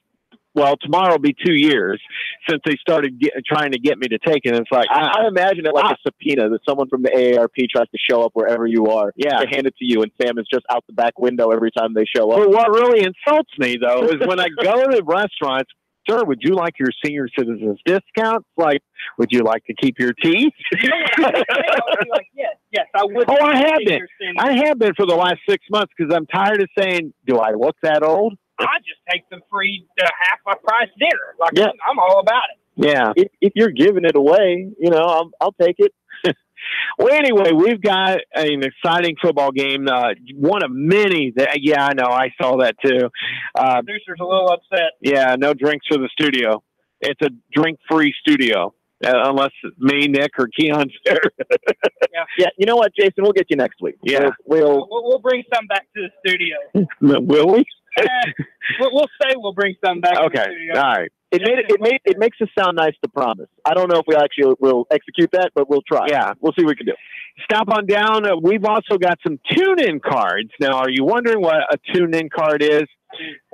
well, tomorrow will be 2 years since they started trying to get me to take it. And it's like, I imagine it like a subpoena that someone from the AARP tries to show up wherever you are to hand it to you, and Sam is just out the back window every time they show up. But what really insults me, though, is when I go to restaurants, sir, would you like your senior citizens discounts? Like, would you like to keep your teeth? You know what I would be like, yes, I would. Oh, I have been. I have been for the last 6 months because I'm tired of saying, do I look that old? I just take the free half my price dinner. Like, I'm all about it. Yeah. If you're giving it away, I'll take it. Well, anyway, we've got an exciting football game. One of many that, I know. I saw that too. Producer's a little upset. Yeah, no drinks for the studio. It's a drink-free studio. Unless me, Nick, or Keon's there. Yeah, you know what, Jason? We'll get you next week. Yeah. We'll bring some back to the studio. Will we? We'll say we'll bring some back to the Okay. studio. All right. It makes us sound nice to promise. I don't know if we actually will execute that, but we'll try. Yeah. We'll see what we can do. Stop on down. We've also got some tune-in cards. Now, are you wondering what a tune-in card is?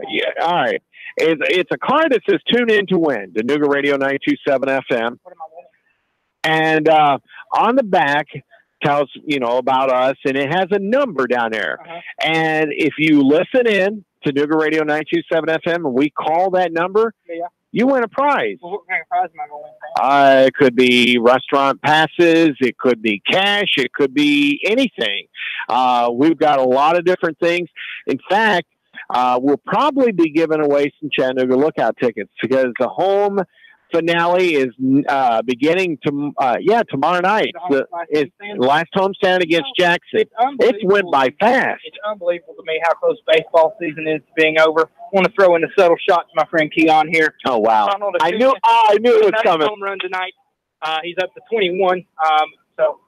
Yeah. All right. It's a card that says "Tune in to win." The Nooga Radio 927 FM. And on the back tells about us, and it has a number down there. And if you listen in to Nooga Radio 927 FM, and we call that number, you win a prize. Well, what kind of prize am I going to win? It could be restaurant passes. It could be cash. It could be anything. We've got a lot of different things. In fact, we'll probably be giving away some Chattanooga Lookout tickets because the home finale is beginning tomorrow night. It's last homestand against Jackson. It's went by fast. It's unbelievable to me how close baseball season is to being over. I want to throw in a subtle shot to my friend Keon here. Oh, wow. I knew it was coming. Home run tonight. He's up to 21. So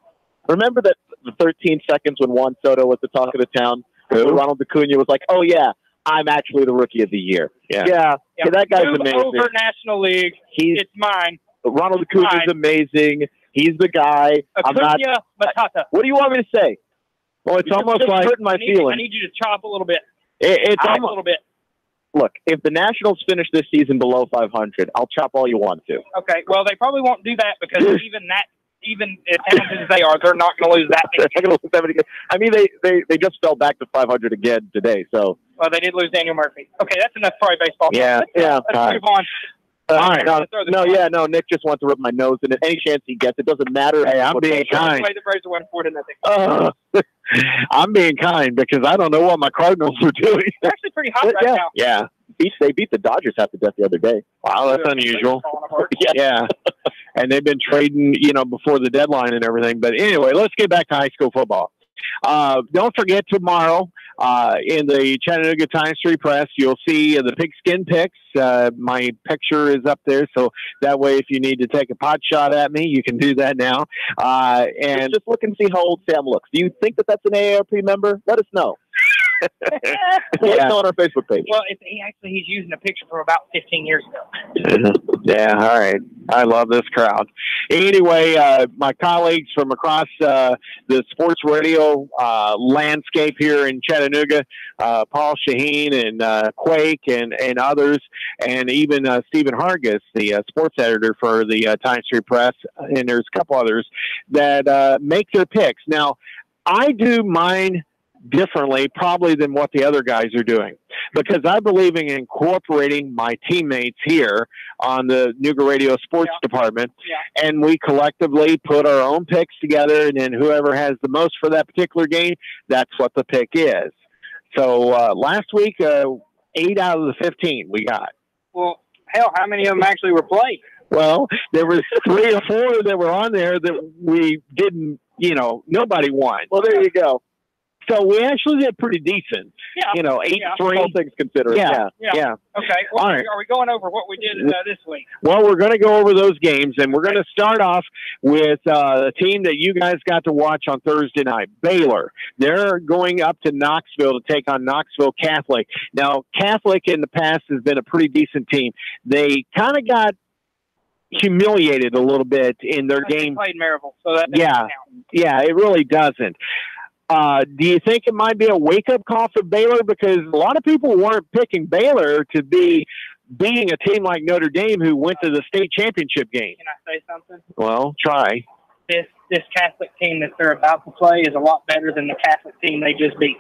remember that the 13 seconds when Juan Soto was the talk of the town? Ronald Acuna was like, "Oh yeah, I'm actually the rookie of the year." Yeah. That guy's amazing. Over National League. It's mine. Ronald Acuna is amazing. He's the guy. Matata. What do you want me to say? Well, it's almost like hurting my feelings. I need you to chop a little bit. It's almost a little bit. Look, if the Nationals finish this season below 500, I'll chop all you want to. Okay. Well, they probably won't do that because even as talented as they are, they're not going to lose that many. They're not going to lose that many. I mean, they just fell back to 500 again today. So. Well, they did lose Daniel Murphy. Okay, that's enough probably baseball. Yeah. Let's move on. All right. No. Nick just wants to rip my nose in it. Any chance he gets, it doesn't matter. Hey, I'm being kind. The Braves are winning 4-0. I'm being kind because I don't know what my Cardinals are doing. They're actually pretty hot right now. Yeah. They beat the Dodgers half to death the other day. Wow, that's unusual. Yeah. And they've been trading, before the deadline and everything. But anyway, let's get back to high school football. Don't forget tomorrow in the Chattanooga Times Free Press, you'll see the pigskin picks. My picture is up there, so that way if you need to take a pot shot at me, you can do that now. And just look and see how old Sam looks. Do you think that that's an AARP member? Let us know. Let us know on our Facebook page. Well, he's using a picture from about 15 years ago. Yeah, all right. I love this crowd. Anyway, my colleagues from across the sports radio landscape here in Chattanooga, Paul Shaheen and Quake and others, and even Stephen Hargis, the sports editor for the Times Free Press, and there's a couple others that make their picks. Now, I do mine differently probably than what the other guys are doing because I believe in incorporating my teammates here on the Nooga Radio Sports Department, and we collectively put our own picks together, and then whoever has the most for that particular game, that's what the pick is. So last week, 8 out of the 15 we got. Well, hell, how many of them actually were played? Well, there was 3 or 4 that were on there that we didn't, nobody won. Well, there you go. So we actually did pretty decent. Yeah. 8-3. All things considered. Yeah. Okay. Well, All right. Are we going over what we did this week? Well, we're going to go over those games, and we're going to start off with the team that you guys got to watch on Thursday night, Baylor. They're going up to Knoxville to take on Knoxville Catholic. Now, Catholic in the past has been a pretty decent team. They kind of got humiliated a little bit in their game. They played Maryville, so that doesn't count. Yeah, it really doesn't. Do you think it might be a wake-up call for Baylor? Because a lot of people weren't picking Baylor to be beating a team like Notre Dame who went to the state championship game. Can I say something? Well, try. This Catholic team that they're about to play is a lot better than the Catholic team they just beat.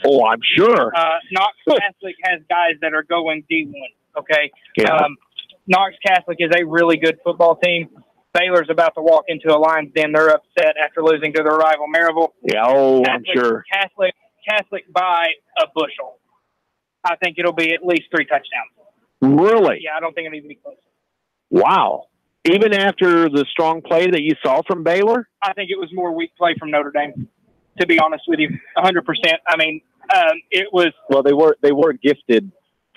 Oh, I'm sure. Knox Catholic has guys that are going D1, okay? Yeah. Knox Catholic is a really good football team. Baylor's about to walk into a lion's den. They're upset after losing to their rival Maryville. Yeah, I'm sure. Catholic by a bushel. I think it'll be at least 3 touchdowns. Really? Yeah, I don't think it'll even be close. Wow. Even after the strong play that you saw from Baylor? I think it was more weak play from Notre Dame, to be honest with you, 100%. I mean, it was... Well, they were gifted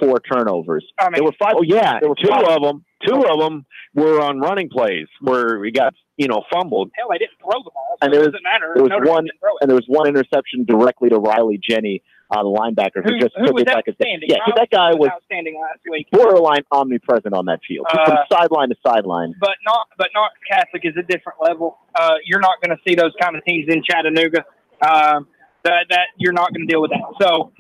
4 turnovers. I mean, there were 5. Oh yeah, there were two 5. of them. 2 of them were on running plays where we got fumbled. Hell, they didn't throw the ball, so And it there doesn't matter. was Notre Dame one, didn't throw it. and there was one interception directly to Riley Jenny, the linebacker, who just Who took was it back a step. outstanding? Yeah, that guy was outstanding last week. borderline omnipresent on that field, from sideline to sideline. But not Catholic is a different level. You're not going to see those kind of teams in Chattanooga. That you're not going to deal with that. So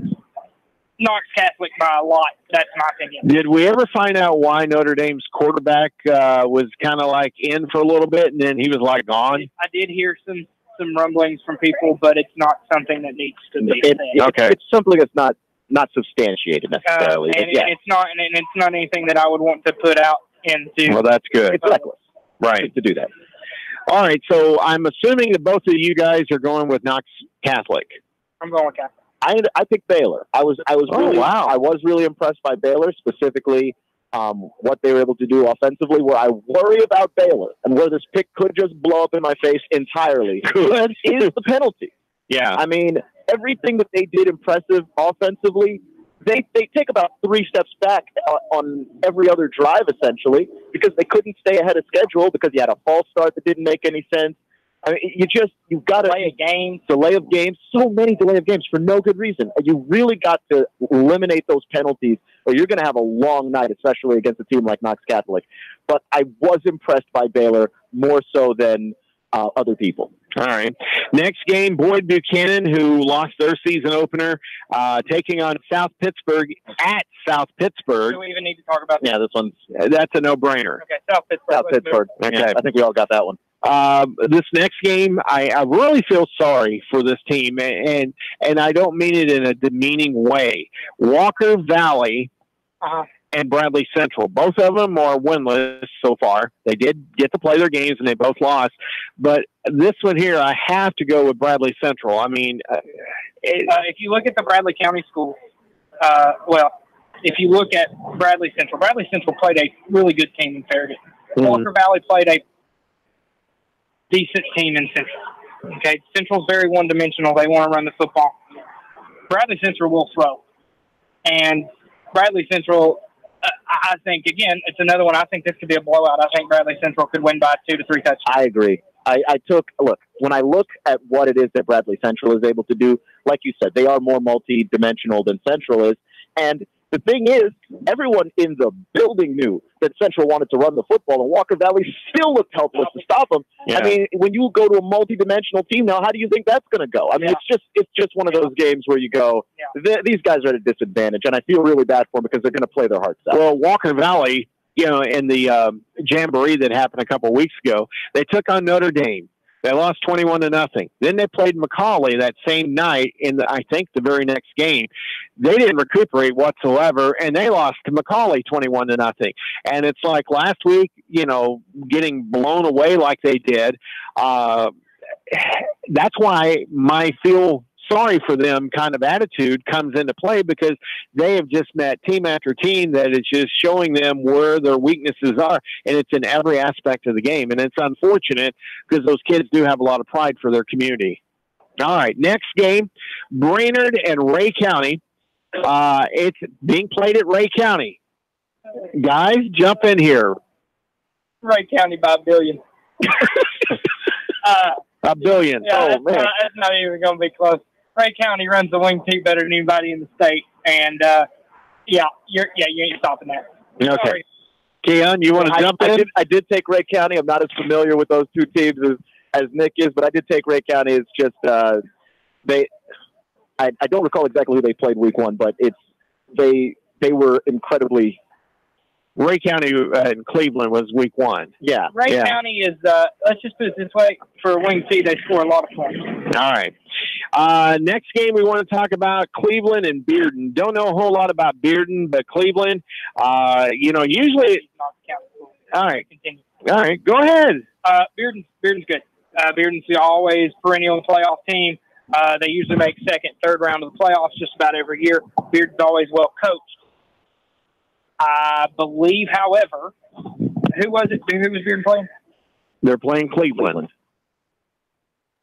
Knox Catholic by a lot. That's my opinion. Did we ever find out why Notre Dame's quarterback was kind of like in for a little bit and then he was like gone? I did hear some rumblings from people, but it's not something that needs to be said. It's something that's not substantiated necessarily. And it's not anything that I would want to put out into. Well, that's good. It's reckless, right, to do that. All right, so I'm assuming that both of you guys are going with Knox Catholic. I'm going with Catholic. I picked Baylor. I was really impressed by Baylor, specifically what they were able to do offensively. Where I worry about Baylor and where this pick could just blow up in my face entirely is the penalty. Yeah, I mean, everything that they did impressive offensively, they take about 3 steps back on every other drive essentially because they couldn't stay ahead of schedule because you had a false start that didn't make any sense. I mean, you've got to delay of games, so many delay of games for no good reason. You really got to eliminate those penalties, or you're going to have a long night, especially against a team like Knox Catholic. But I was impressed by Baylor more so than other people. All right. Next game, Boyd Buchanan, who lost their season opener, taking on South Pittsburgh at South Pittsburgh. Do we even need to talk about that? Yeah, that's a no-brainer. Okay, South Pittsburgh. Okay, Yeah, I think we all got that one. This next game, I really feel sorry for this team, and I don't mean it in a demeaning way. Walker Valley and Bradley Central, both of them are winless so far. They did get to play their games, and they both lost. But this one here, I have to go with Bradley Central. I mean, if you look at the Bradley County schools, if you look at Bradley Central played a really good team in Farragut. Walker Valley played a decent team in Central. Okay, Central's very one-dimensional. They want to run the football. Bradley Central will throw. And Bradley Central, I think, again, it's another one. I think this could be a blowout. I think Bradley Central could win by 2 to 3 touchdowns. I agree. When I look at what it is that Bradley Central is able to do, like you said, they are more multi-dimensional than Central is. And the thing is, everyone in the building knew that Central wanted to run the football, and Walker Valley still looked helpless to stop them. Yeah. I mean, when you go to a multi-dimensional team now, how do you think that's going to go? I mean, it's just one of those games where you go, these guys are at a disadvantage, and I feel really bad for them because they're going to play their hearts out. Well, Walker Valley, in the jamboree that happened a couple of weeks ago, they took on Notre Dame. They lost 21-0. Then they played Macaulay that same night in I think the very next game. They didn't recuperate whatsoever, and they lost to Macaulay 21-0. And it's like last week, getting blown away like they did. That's why my feel sorry for them kind of attitude comes into play, because they have just met team after team that is just showing them where their weaknesses are, and it's in every aspect of the game. And it's unfortunate because those kids do have a lot of pride for their community. All right, next game, Brainerd and Ray County. It's being played at Ray County. Guys, jump in here. Ray County by $1 billion. $1 billion. Yeah, that's not even going to be close. Ray County runs the wing tee better than anybody in the state, and you ain't stopping that. Okay, Sorry. Keon, you want to jump in? I did take Ray County. I'm not as familiar with those two teams as Nick is, but I did take Ray County. It's just I don't recall exactly who they played week 1, but they were incredibly. Ray County and Cleveland was week 1. Yeah. Ray County is, let's just put it this way, for a wing tee, they score a lot of points. All right. Next game we want to talk about Cleveland and Bearden. Don't know a whole lot about Bearden, but Cleveland, usually. All right. All right. Go ahead. Bearden's good. Bearden's always perennial playoff team. They usually make second, third round of the playoffs just about every year. Bearden's always well coached. I believe, however, who was it? Who was Bearden playing? They're playing Cleveland.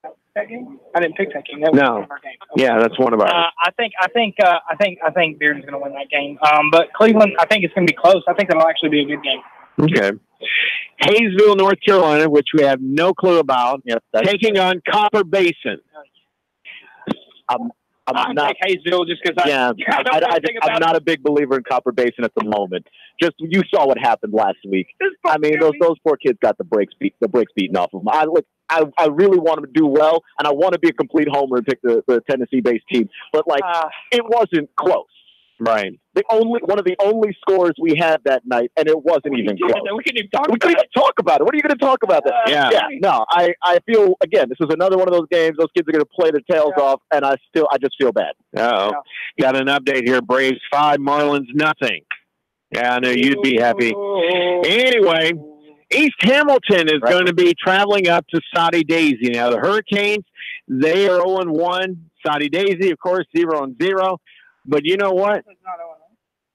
Okay. that game? I didn't pick that game. That was one of our games. Okay. Yeah, that's one of ours. I think Bearden's going to win that game. But Cleveland, I think it's going to be close. I think that'll actually be a good game. Okay. Hayesville, North Carolina, which we have no clue about, taking on Copper Basin. I'm not Hayesville just because I'm not a big believer in Copper Basin at the moment. Just you saw what happened last week. I mean, those poor kids got the brakes beaten off of them. I really want them to do well, and I want to be a complete homer and pick the Tennessee-based team, but it wasn't close. Right. One of the only scores we had that night, and it wasn't even close. We couldn't even talk about it. What are you going to talk about that? Yeah. No, I feel, again, this is another one of those games. Those kids are going to play their tails off, and I just feel bad. Uh-oh. Got an update here. Braves 5, Marlins nothing. Yeah, I know you'd be happy. Anyway, East Hamilton is going to be traveling up to Soddy Daisy. Now, the Hurricanes, they are 0-1. Soddy Daisy, of course, 0-0. But you know what?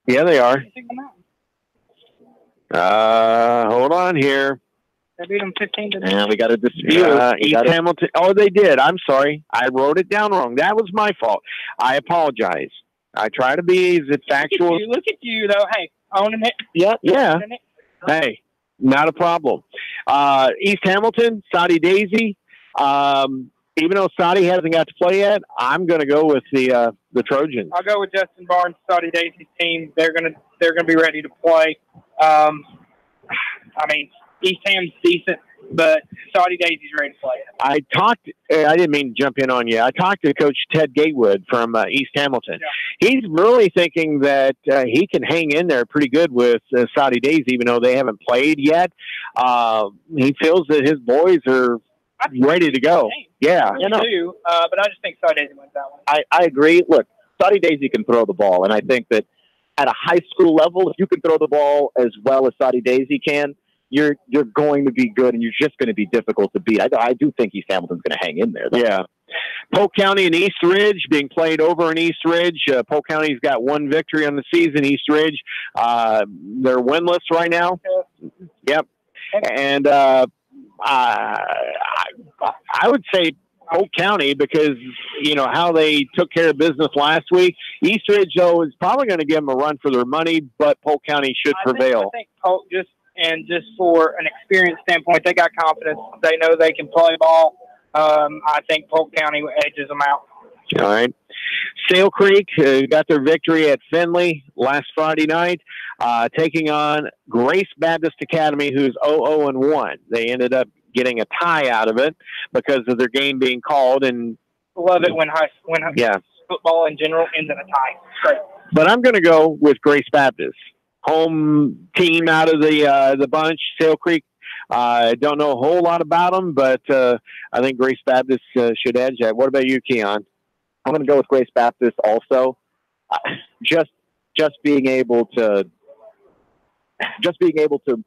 Yeah, they are. Hold on here. They beat them 15-0. Yeah, we got a dispute. East Hamilton. Oh, they did. I'm sorry. I wrote it down wrong. That was my fault. I apologize. I try to be as factual. Look at you, though. Hey, owning it. Yeah. Hey, not a problem. East Hamilton, Soddy Daisy. Even though Soddy hasn't got to play yet, I'm going to go with the Trojans. I'll go with Justin Barnes, Soddy Daisy's team. They're gonna be ready to play. I mean, East Ham's decent, but Soddy Daisy's ready to play. I didn't mean to jump in on you. I talked to Coach Ted Gatewood from East Hamilton. Yeah. He's really thinking that he can hang in there pretty good with Soddy Daisy, even though they haven't played yet. He feels that his boys are ready to go. Yeah. But I just think Soddy Daisy wins that one. I agree. Look, Soddy Daisy can throw the ball, and I think that at a high school level, if you can throw the ball as well as Soddy Daisy can, you're going to be good, and you're just going to be difficult to beat. I do think East Hamilton's going to hang in there, though. Yeah. Polk County and East Ridge being played over in East Ridge. Polk County's got one victory on the season. East Ridge, they're winless right now. Yep. And I would say Polk County because, how they took care of business last week. East Ridge, though, is probably going to give them a run for their money, but Polk County should prevail. I think Polk, just for an experience standpoint, they got confidence. They know they can play ball. I think Polk County edges them out. All right. Sale Creek got their victory at Findlay last Friday night, taking on Grace Baptist Academy, who's 0-1. They ended up getting a tie out of it because of their game being called. And love it when football in general ends in a tie. Great. But I'm going to go with Grace Baptist, home team out of the bunch. Sale Creek. I don't know a whole lot about them, but I think Grace Baptist should edge that. What about you, Keon? I'm going to go with Grace Baptist also. Just being able to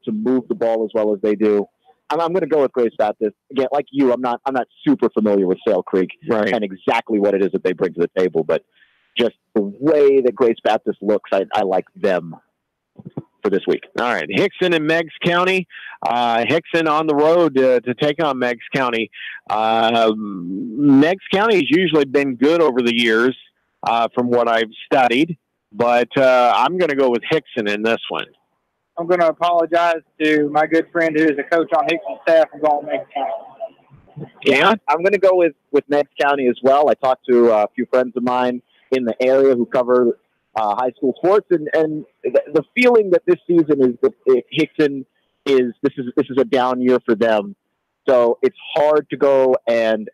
move the ball as well as they do. I'm going to go with Grace Baptist. Again, like you, I'm not super familiar with Sale Creek and exactly what it is that they bring to the table, but just the way that Grace Baptist looks, I like them for this week. All right. Hickson and Meigs County. Hickson on the road to take on Meigs County. Meigs County has usually been good over the years from what I've studied, but I'm going to go with Hickson in this one. I'm going to apologize to my good friend who is a coach on Hickson's staff and going Meigs County. Yeah, I'm going to go with Meigs County as well. I talked to a few friends of mine in the area who cover high school sports, and the feeling that this season is that Hickson is this is a down year for them. So it's hard to go and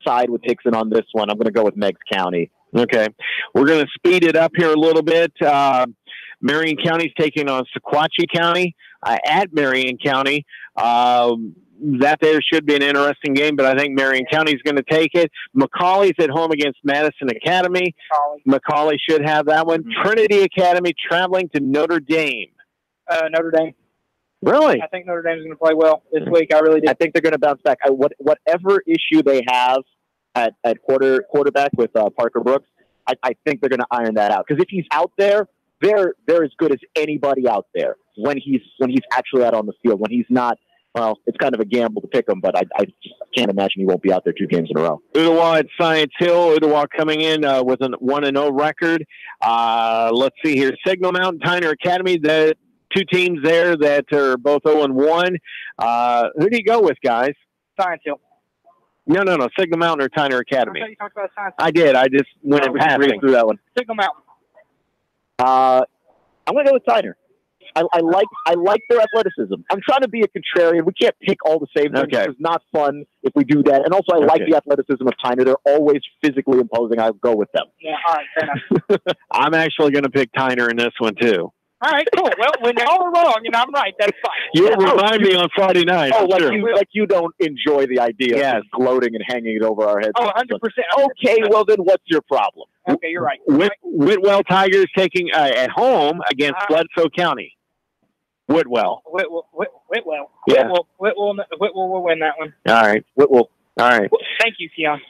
side with Hickson on this one. I'm going to go with Meigs County. Okay, we're going to speed it up here a little bit. Marion County's taking on Sequatchie County at Marion County. That there should be an interesting game, but I think Marion County's going to take it. McCauley's at home against Madison Academy. McCauley should have that one. Mm-hmm. Trinity Academy traveling to Notre Dame. Notre Dame. Really? I think Notre Dame's going to play well this week. I really do. I think they're going to bounce back. Whatever issue they have at quarterback with Parker Brooks, I think they're going to iron that out. Because if he's out there, they're as good as anybody out there when he's actually out on the field. When he's not, well, it's kind of a gamble to pick him, but can't imagine he won't be out there 2 games in a row. Ottawa at Science Hill. Ottawa coming in with a 1-0 record. Let's see here. Signal Mountain, Tyner Academy, the 2 teams there that are both 0-1. Who do you go with, guys? Science Hill. No. Signal Mountain or Tyner Academy? I thought you talked about Science Hill. I did. I just went and passing through that one. Signal Mountain. I'm going to go with Tyner. I like their athleticism. I'm trying to be a contrarian. We can't pick all the same things. Okay. It's not fun if we do that. And also, I like the athleticism of Tyner. They're always physically imposing. I'll go with them. Yeah, all right, fair enough. I'm actually going to pick Tyner in this one, too. All right, cool. Well, when y'all are wrong and I'm right, that's fine. You'll remind me on Friday night. Oh, like you don't enjoy the idea of gloating and hanging it over our heads. Oh, 100%. Okay, well then what's your problem? Okay, you're right. Whitwell Tigers taking at home against Bledsoe County. Whitwell. Whitwell. Yeah. Whitwell will win that one. All right. Whitwell. All right. Thank you, Keon.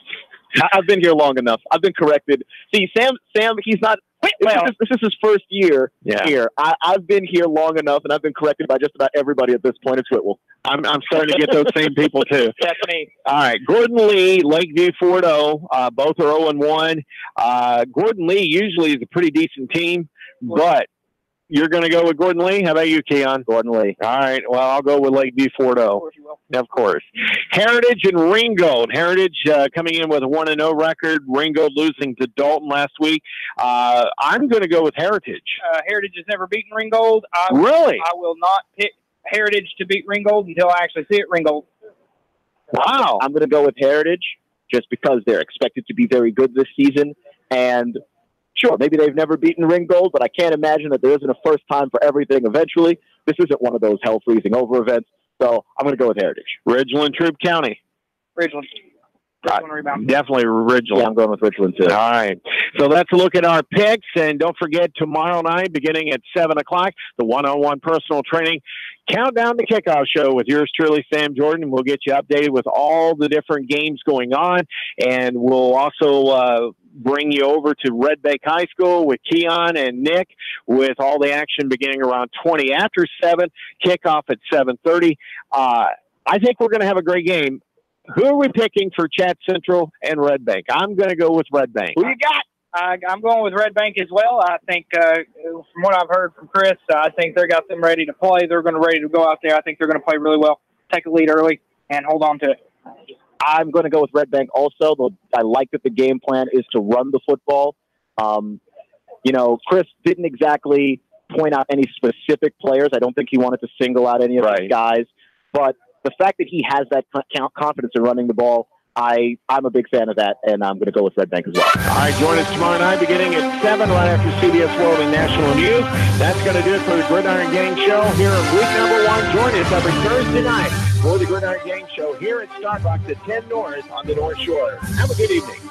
I've been here long enough. I've been corrected. See, Sam, he's not. This is his first year here. I've been here long enough, and I've been corrected by just about everybody at this point. It's Whitwell. I'm starting to get those same people, too. That's me. All right. Gordon Lee, Lakeview, Fort O. Both are 0-1. Gordon Lee usually is a pretty decent team, but you're going to go with Gordon Lee? How about you, Keon? Gordon Lee. All right. Well, I'll go with Lakeview, Fort O. Of course. Heritage and Ringgold. Heritage coming in with a 1-0 record. Ringgold losing to Dalton last week. I'm going to go with Heritage. Heritage has never beaten Ringgold. Really? I will not pick Heritage to beat Ringgold until I actually see it Ringgold. Wow. I'm going to go with Heritage just because they're expected to be very good this season. And sure, maybe they've never beaten Ringgold, but I can't imagine that there isn't a first time for everything eventually. This isn't one of those hell freezing over events. So I'm going to go with Heritage. Ridgeland, Troop County. Ridgeland. Definitely Ridgeland. Yeah, I'm going with Ridgeland, too. All right. So let's look at our picks. And don't forget, tomorrow night, beginning at 7 o'clock, the one-on-one personal training countdown to kickoff show with yours truly, Sam Jordan. We'll get you updated with all the different games going on. And we'll also bring you over to Red Bank High School with Keon and Nick with all the action beginning around 20 after 7, kickoff at 7:30. I think we're going to have a great game. Who are we picking for Chat Central and Red Bank? I'm going to go with Red Bank. Who you got? I'm going with Red Bank as well. I think, from what I've heard from Chris, I think they got them ready to play. They're ready to go out there. I think they're going to play really well, take a lead early, and hold on to it. I'm going to go with Red Bank also, though I like that the game plan is to run the football. Chris didn't exactly point out any specific players. I don't think he wanted to single out any of these guys. But the fact that he has that confidence in running the ball, I'm a big fan of that, and I'm going to go with Red Bank as well. All right, join us tomorrow night beginning at 7 right after CBS World and National News. That's going to do it for the Gridiron Gang Show here in week number 1. Join us every Thursday night for the Gridiron Gang Show here at Starbucks at 10 North on the North Shore. Have a good evening.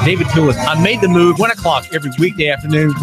David Lewis. I made the move 1 o'clock every weekday afternoon.